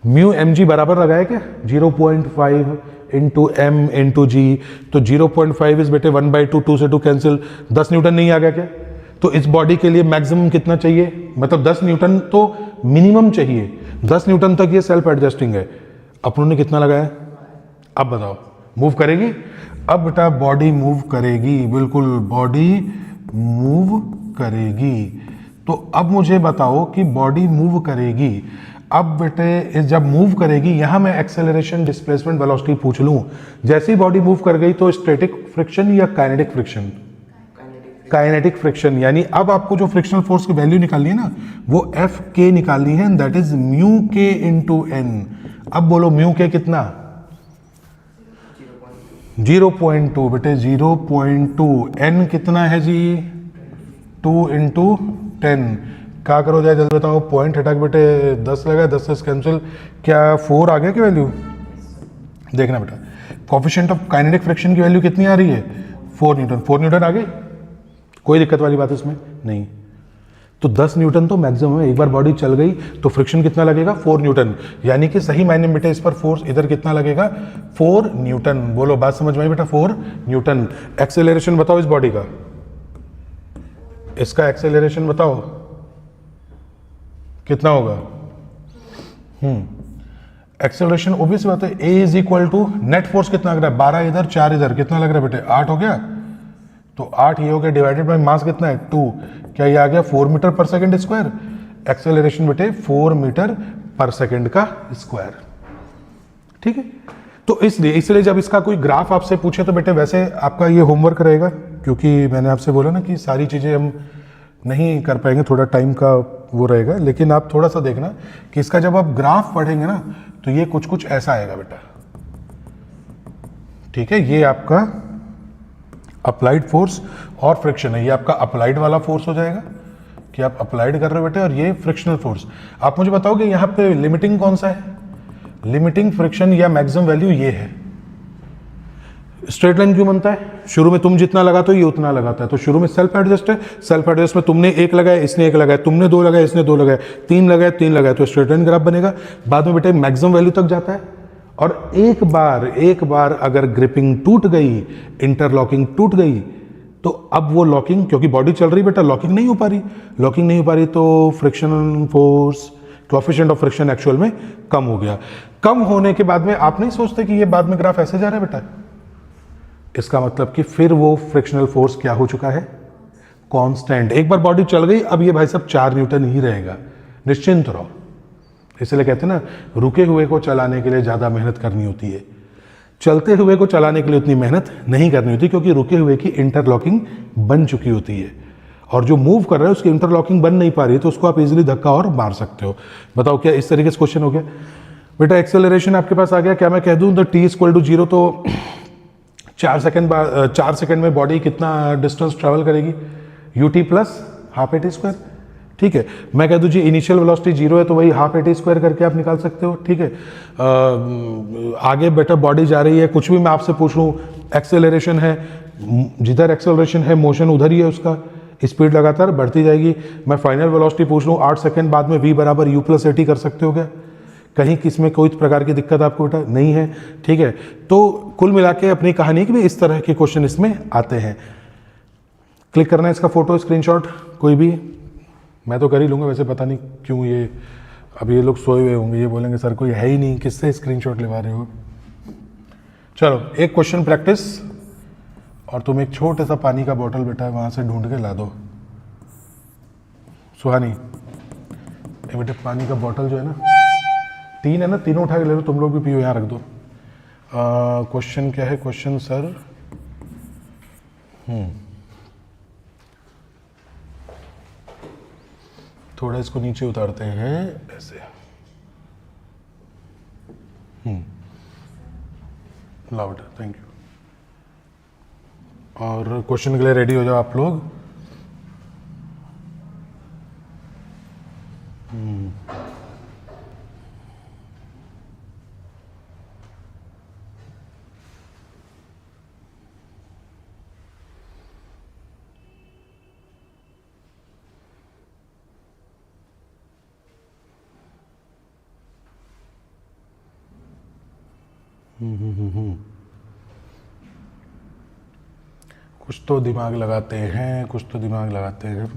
Mu M G बराबर लगाया क्या? 0.5 इंटू एम इंटू जी, तो 0.5 इज बेटे 1/2, 2 से 2 कैंसिल, 10 न्यूटन नहीं आ गया क्या? तो इस बॉडी के लिए मैक्सिमम कितना चाहिए? मतलब 10 न्यूटन तो मिनिमम चाहिए, 10 न्यूटन तक ये सेल्फ एडजस्टिंग है। अपनों ने कितना लगाया? अब बताओ मूव करेगी? अब बेटा बॉडी मूव करेगी, बिल्कुल बॉडी मूव करेगी। तो अब मुझे बताओ कि बॉडी मूव करेगी, अब बेटे जब मूव करेगी यहां मैं एक्सेलरेशन, डिस्प्लेसमेंट, वेलोसिटी पूछ लूं, जैसे ही बॉडी मूव कर गई तो स्टैटिक फ्रिक्शन या काइनेटिक फ्रिक्शन? Kinetic friction. यानी अब आपको जो फ्रिक्शनल फोर्स की वैल्यू निकालनी है ना वो एफ के निकालनी है, दैट इज म्यू के इंटू एन। अब बोलो म्यू के कितना? 0.2 बेटे, 0.2। एन कितना है जी? 2 इंटू 10। क्या करो जाए जल्दी बताओ? पॉइंट हटा के बेटे 10 लगा, 10 से कैंसिल, क्या 4 आ गया क्या वैल्यू? देखना बेटा कोफिशिएंट ऑफ काइनेटिक फ्रिक्शन की वैल्यू कितनी आ रही है? 4 न्यूटन। 4 न्यूटन आ गई, कोई दिक्कत वाली बात इसमें नहीं। तो 10 न्यूटन तो मैक्सिमम है, एक बार बॉडी चल गई तो फ्रिक्शन कितना लगेगा? 4 न्यूटन। यानी कि सही मायने में बेटा इस पर फोर्स इधर कितना लगेगा? 4 न्यूटन। बोलो बात समझ में आई बेटा? 4 न्यूटन। एक्सेलरेशन बताओ इस बॉडी का, इसका एक्सेलरेशन बताओ। कितना होगा? एक्सेलरेशन ओबियस बात है, A is equal to net force कितना लग रहा है? 12 इधर 4 इधर, कितना लग रहा है बेटे? 8 हो गया। तो 8 ये हो गया, डिवाइडेड बाय मास कितना है? 2। क्या ये आ गया 4 मीटर पर सेकेंड स्क्वायर? एक्सेलरेशन बेटे 4 मीटर पर सेकेंड का स्क्वायर। ठीक है, तो इसलिए जब इसका कोई ग्राफ आपसे पूछे तो बेटे वैसे आपका ये होमवर्क रहेगा, क्योंकि मैंने आपसे बोला ना कि सारी चीज़ें हम नहीं कर पाएंगे, थोड़ा टाइम का वो रहेगा, लेकिन आप थोड़ा सा देखना कि इसका जब आप ग्राफ पढ़ेंगे ना तो ये कुछ कुछ ऐसा आएगा बेटा। ठीक है, ये आपका अप्लाइड फोर्स और फ्रिक्शन है, ये आपका अप्लाइड वाला फोर्स हो जाएगा कि आप अप्लाइड कर रहे हो बेटे, और ये फ्रिक्शनल फोर्स। आप मुझे बताओगे यहाँ पे लिमिटिंग कौन सा है? लिमिटिंग फ्रिक्शन या मैक्सिमम वैल्यू ये है। स्ट्रेट लाइन क्यों बनता है? शुरू में तुम जितना लगाते हो ये उतना लगाता है, तो शुरू में सेल्फ एडजस्ट है। सेल्फ एडजस्ट में तुमने 1 लगाया, इसने 1 लगाया, तुमने 2 लगाया, इसने 2 लगाया, 3 लगाया, 3 लगाया, तो स्ट्रेट लाइन ग्राफ बनेगा। बाद में बेटे मैक्सिमम वैल्यू तक जाता है, और एक बार अगर ग्रिपिंग टूट गई, इंटरलॉकिंग टूट गई, तो अब वो लॉकिंग, क्योंकि बॉडी चल रही बेटा, लॉकिंग नहीं हो पा रही, तो friction force, coefficient of friction actual में कम हो गया। कम होने के बाद में आप नहीं सोचते कि ये बाद में ग्राफ ऐसे जा रहा है बेटा, इसका मतलब कि फिर वो फ्रिक्शनल फोर्स क्या हो चुका है? कांस्टेंट। एक बार बॉडी चल गई, अब ये भाई साहब 4 न्यूटन ही रहेगा, निश्चिंत रहो। इसलिए कहते हैं ना, रुके हुए को चलाने के लिए ज्यादा मेहनत करनी होती है, चलते हुए को चलाने के लिए उतनी मेहनत नहीं करनी होती, क्योंकि रुके हुए की इंटरलॉकिंग बन चुकी होती है, और जो मूव कर रहा है उसकी इंटरलॉकिंग बन नहीं पा रही है, तो उसको आप इजीली धक्का और मार सकते हो। बताओ क्या इस तरीके से क्वेश्चन हो गया बेटा? एक्सेलरेशन आपके पास आ गया। क्या मैं कह दूं द t = 0, तो 4 सेकंड में बॉडी कितना डिस्टेंस ट्रैवल करेगी? ut plus half at square. ठीक है, मैं कह दूं जी इनिशियल वेलोसिटी 0 है, तो वही हाफ at स्क्वायर करके आप निकाल सकते हो। ठीक है, आगे बेटा बॉडी जा रही है, कुछ भी मैं आपसे पूछ लूँ, एक्सेलरेशन है, जिधर एक्सेलरेशन है मोशन उधर ही है, उसका स्पीड लगातार बढ़ती जाएगी। मैं फाइनल वेलोसिटी पूछ लूँ 8 सेकंड बाद में v = u + at कर सकते हो क्या? कहीं किसमें कोई प्रकार की दिक्कत आपको बेटा नहीं है। ठीक है, तो कुल मिला के अपनी कहानी कि भी इस तरह के क्वेश्चन इसमें आते हैं। क्लिक करना है इसका फोटो स्क्रीनशॉट, कोई भी, मैं तो कर ही लूँगा वैसे, पता नहीं क्यों ये अभी ये लोग सोए हुए होंगे, ये बोलेंगे सर कोई है ही नहीं, किससे स्क्रीनशॉट लेवा रहे हो। चलो एक क्वेश्चन प्रैक्टिस, और तुम एक छोटे सा पानी का बोतल बेटा वहाँ से ढूंढ के ला दो। सुहानी, ये बेटे पानी का बोतल जो है ना, 3 है ना, तीनों उठा के ले लो, तुम लोग भी पियो, यहाँ रख दो। क्वेश्चन क्या है? क्वेश्चन सर थोड़ा इसको नीचे उतारते हैं ऐसे। Loud, thank you. और क्वेश्चन के लिए रेडी हो जाओ आप लोग। कुछ तो दिमाग लगाते हैं, कुछ तो दिमाग लगाते हैं।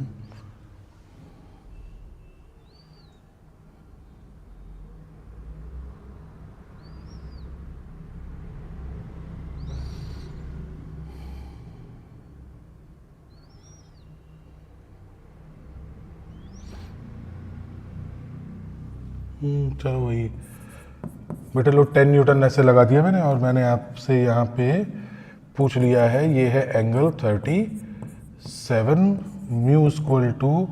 चलो वही बेटे लो 10 न्यूटन ऐसे लगा दिया मैंने, और मैंने आपसे यहाँ पे पूछ लिया है, ये है एंगल 37, म्यू इक्वल टू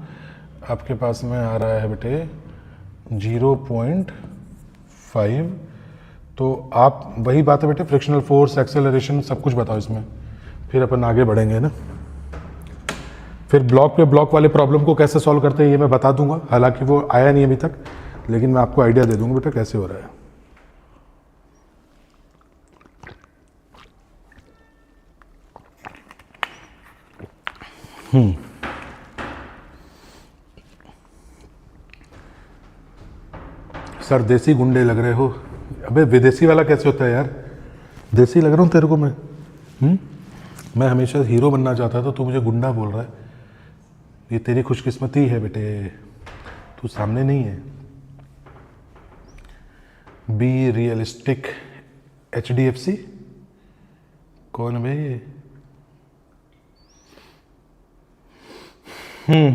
आपके पास में आ रहा है बेटे 0.5। तो आप वही बात है बेटे, फ्रिक्शनल फोर्स, एक्सेलरेशन, सब कुछ बताओ इसमें, फिर अपन आगे बढ़ेंगे ना। फिर ब्लॉक पे ब्लॉक वाले प्रॉब्लम को कैसे सॉल्व करते हैं ये मैं बता दूंगा, हालांकि वो आया नहीं अभी तक, लेकिन मैं आपको आइडिया दे दूंगा बेटा कैसे हो रहा है। सर देसी गुंडे लग रहे हो। अबे विदेशी वाला कैसे होता है यार, देसी लग रहा हूँ तेरे को मैं। मैं हमेशा हीरो बनना चाहता था, तू मुझे गुंडा बोल रहा है। ये तेरी खुशकिस्मती है बेटे, तू सामने नहीं है। बी रियलिस्टिक, HDFC कौन है भाई?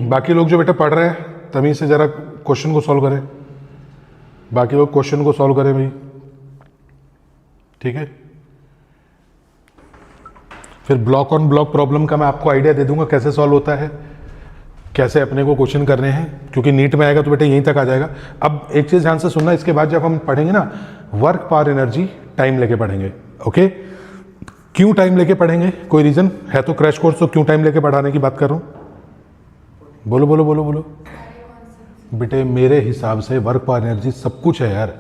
बाकी लोग जो बेटा पढ़ रहे हैं तमीज से जरा क्वेश्चन को सॉल्व करें। बाकी लोग क्वेश्चन को सॉल्व करें भाई, ठीक है। फिर ब्लॉक ऑन ब्लॉक प्रॉब्लम का मैं आपको आइडिया दे दूंगा कैसे सॉल्व होता है, कैसे अपने को क्वेश्चन करने हैं, क्योंकि नीट में आएगा तो बेटा यहीं तक आ जाएगा। अब एक चीज़ ध्यान से सुनना, इसके बाद जब हम पढ़ेंगे ना वर्क पावर एनर्जी, टाइम लेके पढ़ेंगे, ओके। क्यों टाइम लेके पढ़ेंगे? कोई रीज़न है तो क्रैश कोर्स, तो क्यों टाइम लेके पढ़ाने की बात कर रहा हूँ? बोलो बोलो बोलो बोलो बेटे। मेरे हिसाब से वर्क पावर एनर्जी सब कुछ है यार।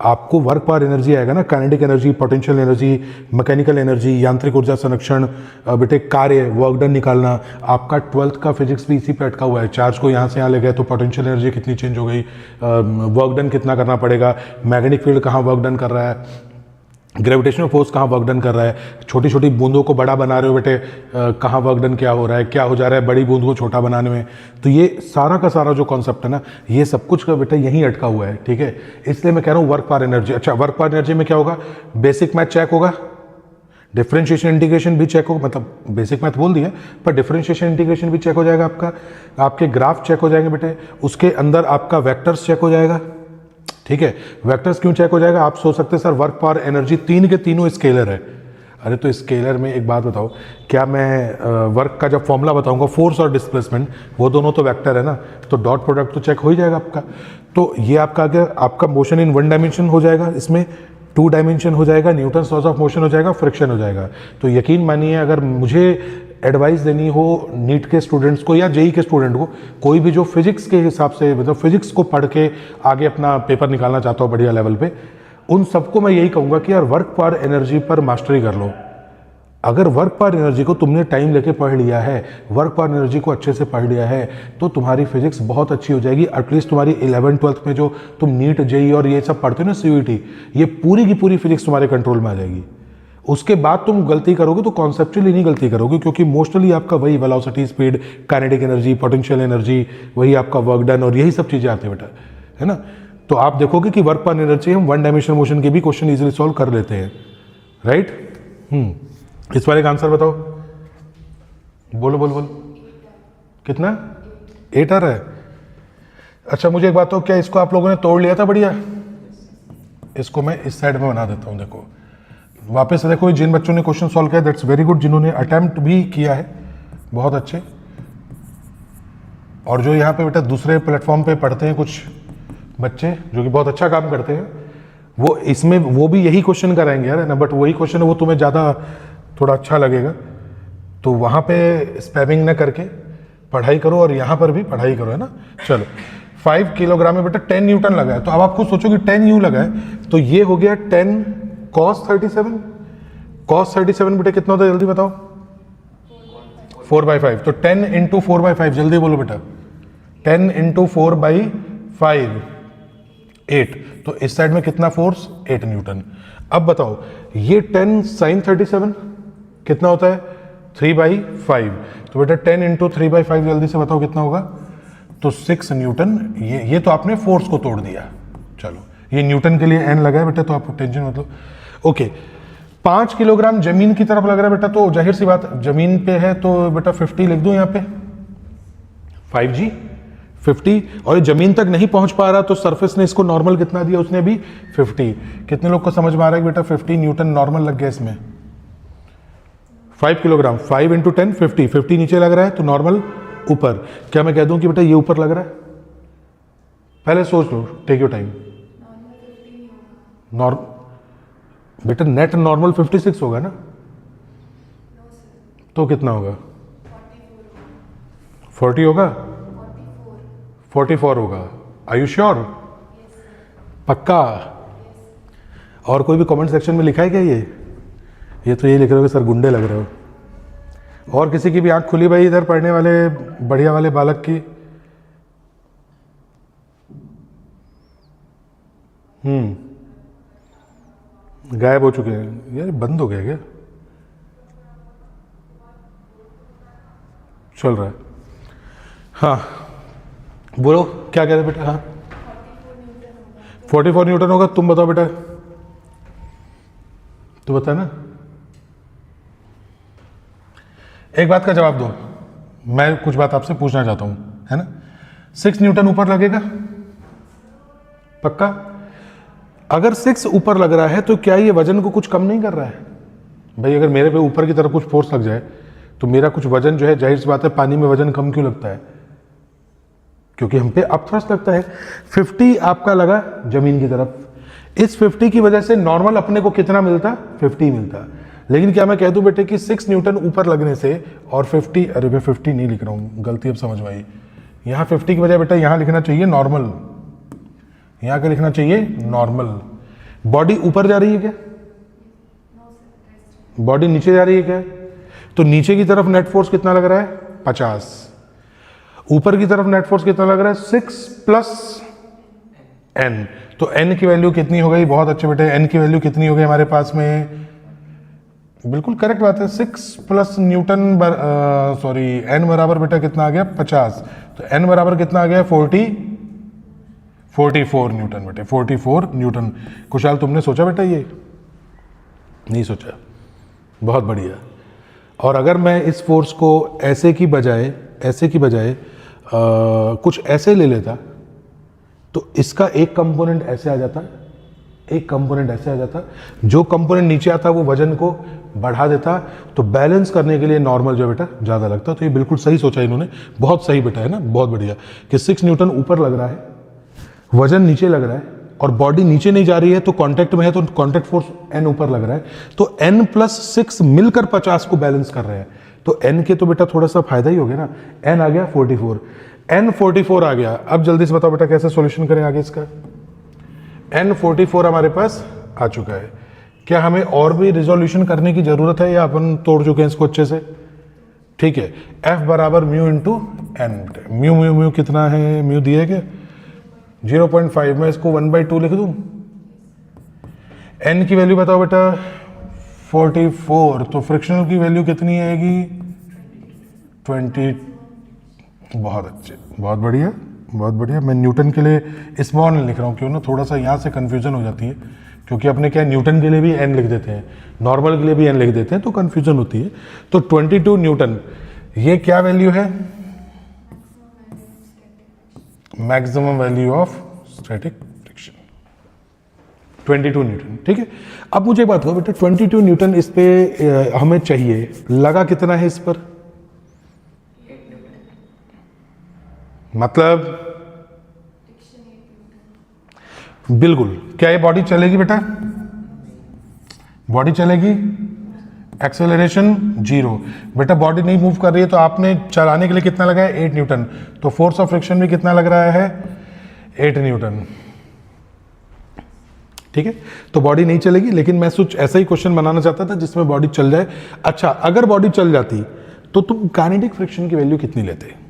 आपको वर्क पावर एनर्जी आएगा ना, kinetic energy, potential energy, mechanical energy, यांत्रिक ऊर्जा संरक्षण, बेटे कार्य, वर्क डन निकालना। आपका 12th का फिजिक्स भी इसी पे अटका हुआ है। चार्ज को यहाँ से यहाँ ले गए तो पोटेंशियल एनर्जी कितनी चेंज हो गई, वर्क डन कितना करना पड़ेगा, मैग्नेटिक फील्ड कहाँ वर्क डन कर रहा है, ग्रेविटेशनल फोर्स कहाँ वर्क डन कर रहा है, छोटी छोटी बूंदों को बड़ा बना रहे हो बेटे, कहाँ वर्क डन क्या हो रहा है, क्या हो जा रहा है बड़ी बूंद को छोटा बनाने में। तो ये सारा का सारा जो कॉन्सेप्ट है ना, ये सब कुछ का बेटा यहीं अटका हुआ है, ठीक है। इसलिए मैं कह रहा हूँ वर्क पावर एनर्जी। अच्छा, वर्क पावर एनर्जी में क्या होगा? बेसिक मैथ चेक होगा, डिफरेंशिएशन इंटीग्रेशन भी चेक होगा, मतलब बेसिक मैथ बोल दिया पर डिफरेंशिएशन इंटीग्रेशन भी चेक हो जाएगा आपका, आपके ग्राफ चेक हो जाएंगे बेटे, उसके अंदर आपका वेक्टर्स चेक हो जाएगा, ठीक है। वेक्टर्स क्यों चेक हो जाएगा? आप सोच सकते हैं सर वर्क पावर एनर्जी तीन के तीनों स्केलर है। अरे तो स्केलर में एक बात बताओ, क्या मैं वर्क का जब फॉर्मूला बताऊंगा फोर्स और डिस्प्लेसमेंट, वो दोनों तो वेक्टर है ना, तो डॉट प्रोडक्ट तो चेक हो ही जाएगा आपका। तो ये आपका क्या, आपका मोशन इन 1 डायमेंशन हो जाएगा, इसमें 2 डायमेंशन हो जाएगा, न्यूटन लॉज ऑफ मोशन हो जाएगा, फ्रिक्शन हो जाएगा। तो यकीन मानिए अगर मुझे एडवाइस देनी हो नीट के स्टूडेंट्स को या जेई के स्टूडेंट को, कोई भी जो फिजिक्स के हिसाब से, मतलब फिजिक्स को पढ़ के आगे अपना पेपर निकालना चाहता हो बढ़िया लेवल पे, उन सबको मैं यही कहूँगा कि यार वर्क पावर एनर्जी पर मास्टरी कर लो। अगर वर्क पावर एनर्जी को तुमने टाइम लेके पढ़ लिया है, वर्क पावर एनर्जी को अच्छे से पढ़ लिया है, तो तुम्हारी फिजिक्स बहुत अच्छी हो जाएगी। एटलीस्ट तुम्हारी 11th 12th में जो तुम नीट जेई और ये सब पढ़ते हो ना, CUET, ये पूरी की पूरी फिजिक्स तुम्हारे कंट्रोल में आ जाएगी। उसके बाद तुम गलती करोगे तो कॉन्सेप्चुअली नहीं गलती करोगे, क्योंकि मोस्टली आपका वही velocity, speed, kinetic energy, potential energy, वही आपका वर्क डन और यही सब चीज़ें आती है बेटा, है ना। तो आप देखोगे कि वर्क पावर एनर्जी हम 1 डायमेंशनल मोशन के भी क्वेश्चन इजीली सॉल्व कर लेते हैं, राइट। इस वाले का आंसर बताओ, बोलो बोलो बोलो, कितना? 8 आ रहा है। अच्छा मुझे एक बात हो, क्या इसको आप लोगों ने तोड़ लिया था? बढ़िया, इसको मैं इस साइड में बना देता हूँ। देखो वापस से देखो, जिन बच्चों ने क्वेश्चन सॉल्व किया दैट्स वेरी गुड, जिन्होंने अटेम्प्ट भी किया है बहुत अच्छे, और जो यहाँ पे बेटा दूसरे प्लेटफॉर्म पे पढ़ते हैं कुछ बच्चे जो कि बहुत अच्छा काम करते हैं, वो इसमें वो भी यही क्वेश्चन कराएंगे यार, है ना। बट वही क्वेश्चन है वो तुम्हें ज़्यादा थोड़ा अच्छा लगेगा, तो वहाँ पे स्पैमिंग न करके पढ़ाई करो और यहाँ पर भी पढ़ाई करो, है ना। चलो 5 किलोग्राम में बेटा 10 न्यूटन लगा है, तो अब आप खुद सोचो कि 10 न्यू लगा है, तो ये हो गया 10 cos 37। cos 37 बेटा कितना होता है जल्दी बताओ? 4/5। तो 10 इंटू 4/5, जल्दी बोलो बेटा। 10 इंटू 4/5 8। तो इस साइड में कितना फोर्स? 8 न्यूटन। अब बताओ ये 10 sin 37 कितना होता है? 3/5। तो बेटा 10 इंटू 3/5 जल्दी से बताओ कितना होगा? तो 6 न्यूटन। ये तो आपने फोर्स को तोड़ दिया। चलो ये न्यूटन के लिए एन लगा है बेटा, तो आप टेंशन मतलब ओके। 5 किलोग्राम जमीन की तरफ लग रहा है बेटा, तो जाहिर सी बात जमीन पे है तो बेटा 50 लिख दूं यहाँ पे, 5G 50। और ये जमीन तक नहीं पहुंच पा रहा तो सरफेस ने इसको नॉर्मल कितना दिया? उसने भी 50। कितने लोग को समझ में आ रहा है बेटा 50 न्यूटन नॉर्मल लग गया इसमें? 5 किलोग्राम, 5 इंटू 10 50। 50 नीचे लग रहा है तो नॉर्मल ऊपर। क्या मैं कह दूं कि बेटा ये ऊपर लग रहा है? पहले सोच लो, टेक योर टाइम। बेटा नेट नॉर्मल 56 होगा ना, तो कितना होगा? 40 होगा? 44 होगा। Are you sure? पक्का? और कोई भी कमेंट सेक्शन में लिखा है क्या ये तो ये लिख रहे हो कि सर गुंडे लग रहे हो। और किसी की भी आंख खुली भाई इधर पढ़ने वाले बढ़िया वाले बालक की? गायब हो चुके हैं यार, बंद हो गया क्या? चल रहा है। हाँ बोलो क्या कह रहे बेटा? हाँ 44 न्यूटन होगा। तुम बताओ बेटा, तू बता ना। एक बात का जवाब दो, मैं कुछ बात आपसे पूछना चाहता हूं, है ना। 6 न्यूटन ऊपर लगेगा पक्का? अगर 6 ऊपर लग रहा है तो क्या ये वजन को कुछ कम नहीं कर रहा है? भाई अगर मेरे पे ऊपर की तरफ कुछ फोर्स लग जाए तो मेरा कुछ वजन जो है, जाहिर सी बात है पानी में वजन कम क्यों लगता है? क्योंकि हम पे अपथ्रस्ट लगता है। 50 आपका लगा जमीन की तरफ, इस 50 की वजह से नॉर्मल अपने को कितना मिलता? 50 मिलता। लेकिन क्या मैं कह दूं बेटे कि 6 न्यूटन ऊपर लगने से और 50, अरे मैं 50 नहीं लिख रहा हूं, गलती अब समझ में आई। यहां 50 की बजाय बेटा यहां लिखना चाहिए नॉर्मल। यहां क्या लिखना चाहिए? नॉर्मल। बॉडी ऊपर जा रही है क्या? बॉडी नीचे जा रही है क्या? तो नीचे की तरफ नेट फोर्स कितना लग रहा है? 50। ऊपर की तरफ नेट फोर्स कितना लग रहा है? 6 प्लस n। तो n की वैल्यू कितनी हो गई? बहुत अच्छे बेटे, n की वैल्यू कितनी हो गई हमारे पास में? बिल्कुल करेक्ट बात है, 6 प्लस न्यूटन सॉरी n बराबर बेटा कितना आ गया? 50। तो n बराबर कितना आ गया? 44 न्यूटन बेटे, 44 न्यूटन। कुशाल तुमने सोचा बेटा ये? नहीं सोचा, बहुत बढ़िया। और अगर मैं इस फोर्स को ऐसे की बजाय कुछ ऐसे ले लेता तो इसका एक कंपोनेंट ऐसे आ जाता, एक कंपोनेंट ऐसे आ जाता, जो कंपोनेंट नीचे आता वो वजन को बढ़ा देता, तो बैलेंस करने के लिए नॉर्मल जो बेटा ज़्यादा लगता। तो ये बिल्कुल सही सोचा इन्होंने, बहुत सही बेटा, है ना, बहुत बढ़िया। कि 6 न्यूटन ऊपर लग रहा है, वजन नीचे लग रहा है और बॉडी नीचे नहीं जा रही है, तो कांटेक्ट में है, तो कांटेक्ट फोर्स n ऊपर लग रहा है, तो n प्लस 6 मिलकर 50 को बैलेंस कर रहे हैं। तो n के तो बेटा थोड़ा सा फायदा ही हो गया ना। n आ गया 44, n 44 आ गया। अब जल्दी से बताओ बेटा कैसे सॉल्यूशन करें आगे इसका? n 44 हमारे पास आ चुका है। क्या हमें और भी रिजोल्यूशन करने की जरूरत है या अपन तोड़ चुके हैं इसको अच्छे से? ठीक है, f बराबर mu into N. Mu mu mu कितना है? म्यू दिए क्या? 0.5। मैं इसको 1/2 लिख दूं। n की वैल्यू बताओ बेटा? 44। तो फ्रिक्शनल की वैल्यू कितनी आएगी? 20। बहुत अच्छे, बहुत बढ़िया, बहुत बढ़िया। मैं न्यूटन के लिए स्मॉल लिख रहा हूँ, क्यों ना थोड़ा सा यहाँ से कंफ्यूजन हो जाती है, क्योंकि अपने क्या न्यूटन के लिए भी n लिख देते हैं, नॉर्मल के लिए भी n लिख देते हैं, तो कंफ्यूजन होती है। तो 22 न्यूटन, ये क्या वैल्यू है? Maximum value of static friction 22 Newton. ठीक है, अब मुझे एक बात कहो बेटा, 22 न्यूटन इस पे हमें चाहिए, लगा कितना है इस पर? मतलब बिल्कुल। क्या ये बॉडी चलेगी बेटा? बॉडी चलेगी? एक्सेलरेशन 0 बेटा, बॉडी नहीं मूव कर रही है, तो आपने चलाने के लिए कितना लगा है? 8 न्यूटन। तो फोर्स ऑफ फ्रिक्शन भी कितना लग रहा है? 8 न्यूटन। ठीक है, तो बॉडी नहीं चलेगी, लेकिन मैं कुछ ऐसा ही क्वेश्चन बनाना चाहता था जिसमें बॉडी चल जाए। अच्छा, अगर बॉडी चल जाती तो तुम काइनेटिक फ्रिक्शन की वैल्यू कितनी लेते?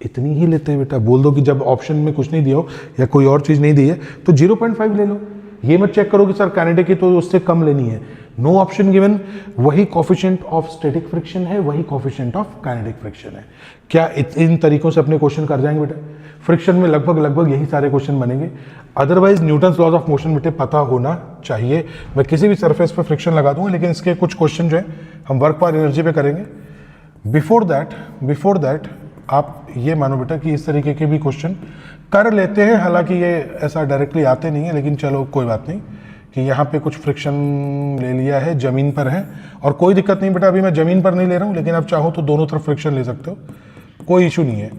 इतनी ही लेते हैं बेटा। बोल दो कि जब ऑप्शन में कुछ नहीं दिया हो या कोई और चीज नहीं दी है तो 0.5 ले लो। ये मत चेक करो कि सर काइनेटिक की तो उससे कम लेनी है। नो ऑप्शन गिवन, वही कोफिशिएंट ऑफ स्टैटिक फ्रिक्शन है, वही कोफिशिएंट ऑफ काइनेटिक फ्रिक्शन है। क्या इन तरीकों से अपने क्वेश्चन कर जाएंगे बेटा? फ्रिक्शन में लगभग यही सारे क्वेश्चन बनेंगे। Otherwise Newton's laws of motion बेटे पता होना चाहिए। मैं किसी भी सरफेस पर फ्रिक्शन लगा दूंगा, लेकिन इसके कुछ क्वेश्चन जो है हम वर्क पर एनर्जी पे करेंगे। बिफोर दैट आप ये मानो बेटा कि इस तरीके के भी क्वेश्चन कर लेते हैं, हालांकि ये ऐसा डायरेक्टली आते नहीं है, लेकिन चलो कोई बात नहीं कि यहाँ पे कुछ फ्रिक्शन ले लिया है, जमीन पर है, और कोई दिक्कत नहीं बेटा, अभी मैं जमीन पर नहीं ले रहा हूँ, लेकिन आप चाहो तो दोनों तरफ फ्रिक्शन ले सकते हो, कोई इशू नहीं है।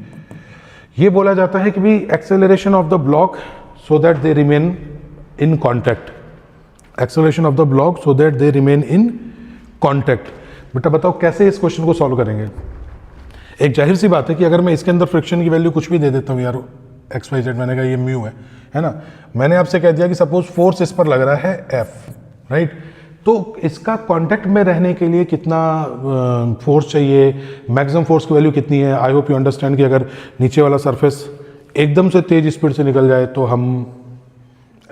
ये बोला जाता है कि भी acceleration of the block so that they remain in contact, acceleration of the block so that they remain in contact. बेटा बताओ कैसे इस क्वेश्चन को सॉल्व करेंगे? एक जाहिर सी बात है कि अगर मैं इसके अंदर फ्रिक्शन की वैल्यू कुछ भी दे देता हूँ यार, XYZ, मैंने कहा ये म्यू है ना, मैंने आपसे कह दिया कि सपोज फोर्स इस पर लग रहा है F, राइट, तो इसका कांटेक्ट में रहने के लिए कितना फोर्स चाहिए, मैक्सिमम फोर्स की वैल्यू कितनी है? आई होप यू अंडरस्टैंड कि अगर नीचे वाला सरफेस एकदम से तेज स्पीड से निकल जाए तो हम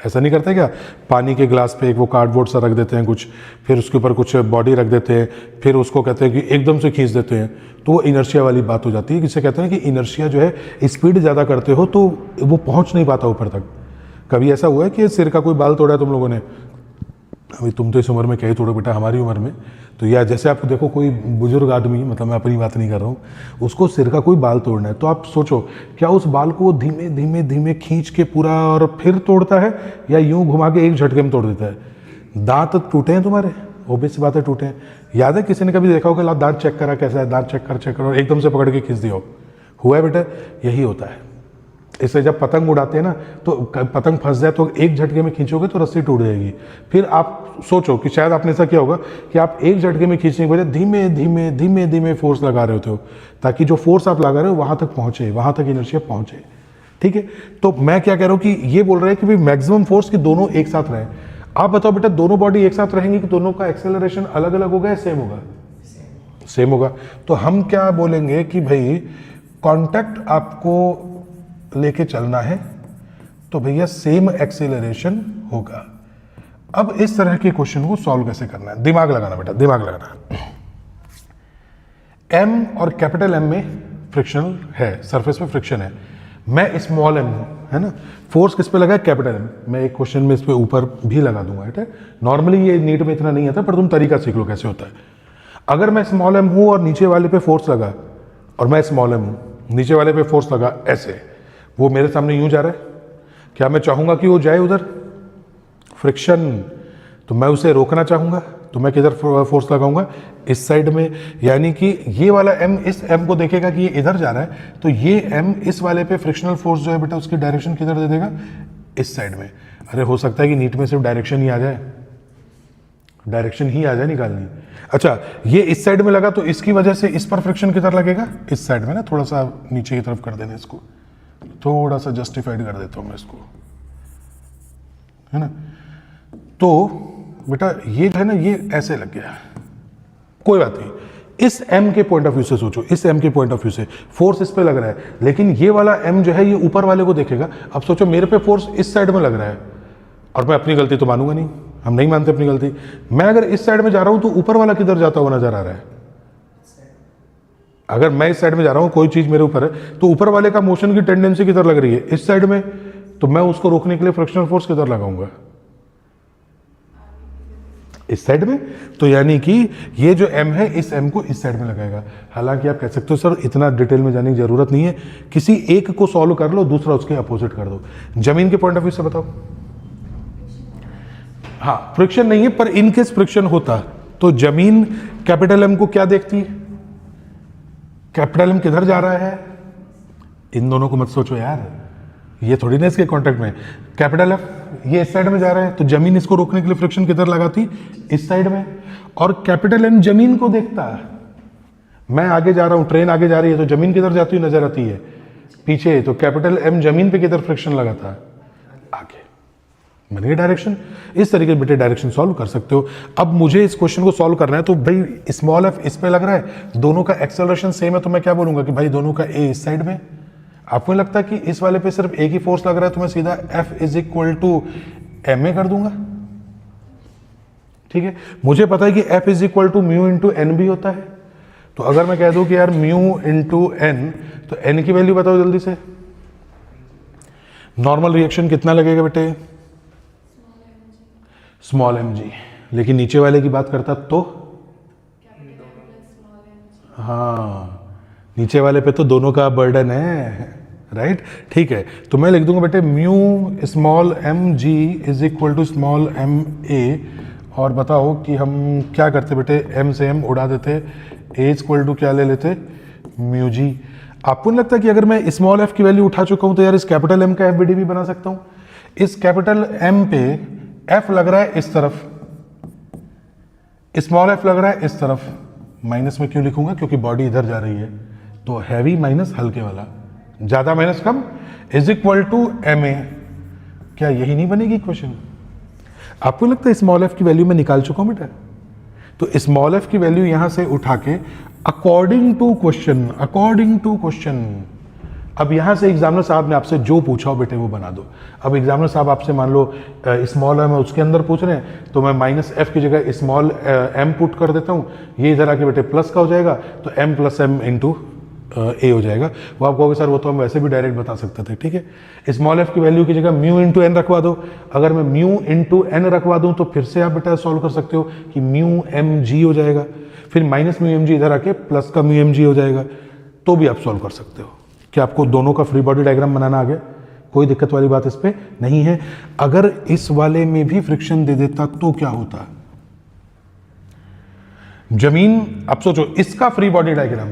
ऐसा नहीं करते क्या? पानी के ग्लास पे एक वो कार्डबोर्ड सा रख देते हैं कुछ, फिर उसके ऊपर कुछ बॉडी रख देते हैं, फिर उसको कहते हैं कि एकदम से खींच देते हैं, तो वो इनर्शिया वाली बात हो जाती है। किसे कहते हैं कि इनर्शिया जो है स्पीड ज़्यादा करते हो तो वो पहुँच नहीं पाता ऊपर तक। कभी ऐसा हुआ है कि सिर का कोई बाल तोड़ा है तुम लोगों ने? अभी तुम तो इस उम्र में क्या ही तोड़ो बेटा, हमारी उम्र में तो या जैसे आप देखो कोई बुजुर्ग आदमी, मतलब मैं अपनी बात नहीं कर रहा हूँ, उसको सिर का कोई बाल तोड़ना है तो आप सोचो क्या उस बाल को धीमे धीमे धीमे खींच के पूरा और फिर तोड़ता है, या यूं घुमा के एक झटके में तोड़ देता है? दांत टूटे हैं तुम्हारे, ओबियस बातें टूटे हैं। याद है किसी ने कभी देखा होगा दांत चेक करा कैसा है, दांत चेक कर और एकदम से पकड़ के खींच दिया हो? हुआ है बेटा? यही होता है। इससे जब पतंग उड़ाते हैं ना तो पतंग फंस जाए तो एक झटके में खींचोगे तो रस्सी टूट जाएगी। फिर आप सोचो कि शायद आपने ऐसा किया होगा कि आप एक झटके में खींचने के बजाय धीमे धीमे धीमे धीमे फोर्स लगा रहे होते हो, ताकि जो फोर्स आप लगा रहे हो वहां तक पहुंचे, वहां तक इनर्शिया पहुंचे। ठीक है, तो मैं क्या कह रहा हूं कि ये बोल रहे हैं कि भाई मैक्सिमम फोर्स की दोनों एक साथ रहे। आप बताओ बेटा, दोनों बॉडी एक साथ रहेंगी कि दोनों का एक्सेलरेशन अलग अलग होगा या सेम होगा? सेम होगा। तो हम क्या बोलेंगे कि भाई कॉन्टैक्ट आपको लेके चलना है तो भैया सेम एक्सेलरेशन होगा। अब इस तरह के क्वेश्चन को सॉल्व कैसे करना है? दिमाग लगाना बेटा, दिमाग लगाना। एम और कैपिटल एम में फ्रिक्शन है, सरफेस पे फ्रिक्शन है। मैं स्मॉल एम हूं, है ना, फोर्स किस पे लगा है? Capital M. मैं एक क्वेश्चन में इस पे ऊपर भी लगा दूंगा, है। नॉर्मली ये नीट में इतना नहीं आता, पर तुम तरीका सीख लो कैसे होता है। अगर मैं स्मॉल एम हूं और नीचे वाले पे फोर्स लगा, और मैं स्मॉल एम हूं, नीचे वाले पे फोर्स लगा ऐसे, वो मेरे सामने यूं जा रहा है, क्या मैं चाहूंगा कि वो जाए उधर? फ्रिक्शन। तो मैं उसे रोकना चाहूंगा तो मैं किधर फोर्स लगाऊंगा? इस साइड में। यानी कि ये वाला एम इस एम को देखेगा कि ये इधर जा रहा है, तो ये एम इस वाले पे फ्रिक्शनल फोर्स जो है बेटा उसकी डायरेक्शन किधर दे देगा? इस साइड में। अरे हो सकता है कि नीट में सिर्फ डायरेक्शन ही आ जाए, डायरेक्शन ही आ जाए निकालनी। अच्छा, ये इस साइड में लगा तो इसकी वजह से इस पर फ्रिक्शन किधर लगेगा? इस साइड में ना, थोड़ा सा नीचे की तरफ कर देना इसको, थोड़ा सा जस्टिफाइड कर देता हूं मैं इसको, है ना। तो बेटा ये जो है ना, ये ऐसे लग गया, कोई बात नहीं। इस m के पॉइंट ऑफ व्यू से सोचो, इस m के पॉइंट ऑफ व्यू से फोर्स इस पे लग रहा है, लेकिन ये वाला m जो है ये ऊपर वाले को देखेगा। अब सोचो मेरे पे फोर्स इस साइड में लग रहा है, और मैं अपनी गलती तो मानूंगा नहीं, हम नहीं मानते अपनी गलती। मैं अगर इस साइड में जा रहा हूं तो ऊपर वाला किधर जाता हुआ नजर आ रहा है? अगर मैं इस साइड में जा रहा हूं, कोई चीज मेरे ऊपर है, तो ऊपर वाले का मोशन की टेंडेंसी किधर लग रही है? इस साइड में। तो मैं उसको रोकने के लिए फ्रिक्शनल फोर्स किधर लगाऊंगा? इस साइड में। तो यानी कि ये जो m है इस m को इस साइड में लगाएगा। हालांकि आप कह सकते हो सर इतना डिटेल में जाने की जरूरत नहीं है, किसी एक को सॉल्व कर लो, दूसरा उसके अपोजिट कर दो। जमीन के पॉइंट ऑफ व्यू से बताओ। हाँ, फ्रिक्शन नहीं है, पर इनकेस फ्रिक्शन होता तो जमीन कैपिटल M को क्या देखती है? कैपिटल M किधर जा रहा है? इन दोनों को मत सोचो यार, ये थोड़ी ना इसके कांटेक्ट में। कैपिटल F ये इस साइड में जा रहा है, तो जमीन इसको रोकने के लिए फ्रिक्शन किधर लगाती? इस साइड में। और कैपिटल M जमीन को देखता है। मैं आगे जा रहा हूं, ट्रेन आगे जा रही है, तो जमीन किधर जाती हुई नजर आती है? पीछे। तो कैपिटल M जमीन पे किधर फ्रिक्शन लगाता है? आगे। बन गई डायरेक्शन। इस तरीके से बेटे डायरेक्शन सॉल्व कर सकते हो। अब मुझे इस क्वेश्चन को सॉल्व करना है, तो भाई स्मॉल f इस पे लग रहा है, दोनों का एक्सेलरेशन सेम है, तो मैं क्या बोलूंगा कि भाई दोनों का a इस साइड में। आपको लगता है कि इस वाले पे सिर्फ एक ही फोर्स लग रहा है, तो मैं सीधा F is equal to ma कर दूंगा। ठीक है, मुझे पता है कि F is equal to mu into N भी होता है, तो अगर मैं कह दूं कि यार म्यू इंटू एन, तो n की वैल्यू बताओ जल्दी से। नॉर्मल रिएक्शन कितना लगेगा बेटे? Small mg। लेकिन नीचे वाले की बात करता तो हाँ, नीचे वाले पे तो दोनों का बर्डन है, राइट। ठीक है, तो मैं लिख दूंगा बेटे mu small mg is equal to small ma। और बताओ कि हम क्या करते बेटे, m से m उड़ा देते, a इक्वल टू क्या ले लेते? Mu g। आपको नहीं लगता कि अगर मैं स्मॉल f की वैल्यू उठा चुका हूं तो यार इस कैपिटल M का FBD भी बना सकता हूं? इस कैपिटल M पे f लग रहा है इस तरफ, स्मॉल f लग रहा है इस तरफ। माइनस में क्यों लिखूंगा? क्योंकि बॉडी इधर जा रही है, तो हैवी माइनस हल्के वाला, ज्यादा माइनस कम, इज इक्वल टू ma। क्या यही नहीं बनेगी क्वेश्चन? आपको लगता है स्मॉल f की वैल्यू मैं निकाल चुका हूं बेटा? तो स्मॉल f की वैल्यू यहां से उठा के अकॉर्डिंग टू क्वेश्चन अब यहाँ से एग्जामिनर साहब ने आपसे जो पूछा हो बेटे वो बना दो। अब एग्जामिनर साहब आपसे मान लो स्मॉल एम उसके अंदर पूछ रहे हैं, तो मैं माइनस एफ की जगह स्मॉल एम पुट कर देता हूँ, ये इधर आके बेटे प्लस का हो जाएगा, तो एम प्लस एम इंटू ए हो जाएगा। वो आप कहोगे सर वो तो हम वैसे भी डायरेक्ट बता सकते थे, ठीक है। स्मॉल एफ की वैल्यू की जगह म्यू इंटू एन रखवा दो। अगर मैं म्यू इंटू एन रखवा दूँ तो फिर से आप बेटा सॉल्व कर सकते हो कि म्यू एम जी हो जाएगा, फिर माइनस म्यू एम जी इधर आके प्लस का म्यू एम जी हो जाएगा, तो भी आप सॉल्व कर सकते हो। कि आपको दोनों का फ्री बॉडी डायग्राम बनाना आ गया, कोई दिक्कत वाली बात इस पे नहीं है। अगर इस वाले में भी फ्रिक्शन दे देता तो क्या होता? जमीन, अब सोचो इसका फ्री बॉडी डायग्राम,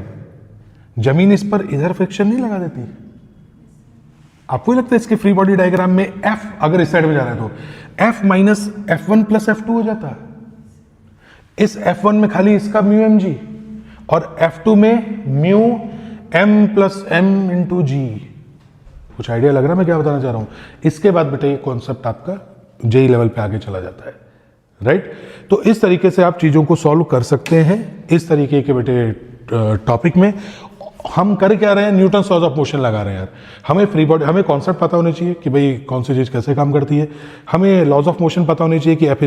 जमीन इस पर इधर फ्रिक्शन नहीं लगा देती? आपको लगता है इसके फ्री बॉडी डायग्राम में एफ अगर इस साइड में जा रहा है तो F minus F1 plus F2 हो जाता? इस F1 में खाली इसका म्यू एम जी और F2 में mu M plus M into G. कुछ आइडिया लग रहा है मैं क्या बताना चाह रहा हूं? इसके बाद बेटा ये कॉन्सेप्ट आपका जेई लेवल पे आगे चला जाता है, राइट? तो इस तरीके से आप चीजों को सॉल्व कर सकते हैं। इस तरीके के बेटे टॉपिक में हम कर क्या रहे हैं? न्यूटन लॉज ऑफ मोशन लगा रहे हैं यार। हमें फ्री बॉडी, हमें कॉन्सेप्ट पता होने चाहिए कि भाई कौन सी चीज कैसे काम करती है, हमें लॉज ऑफ मोशन पता होनी चाहिए कि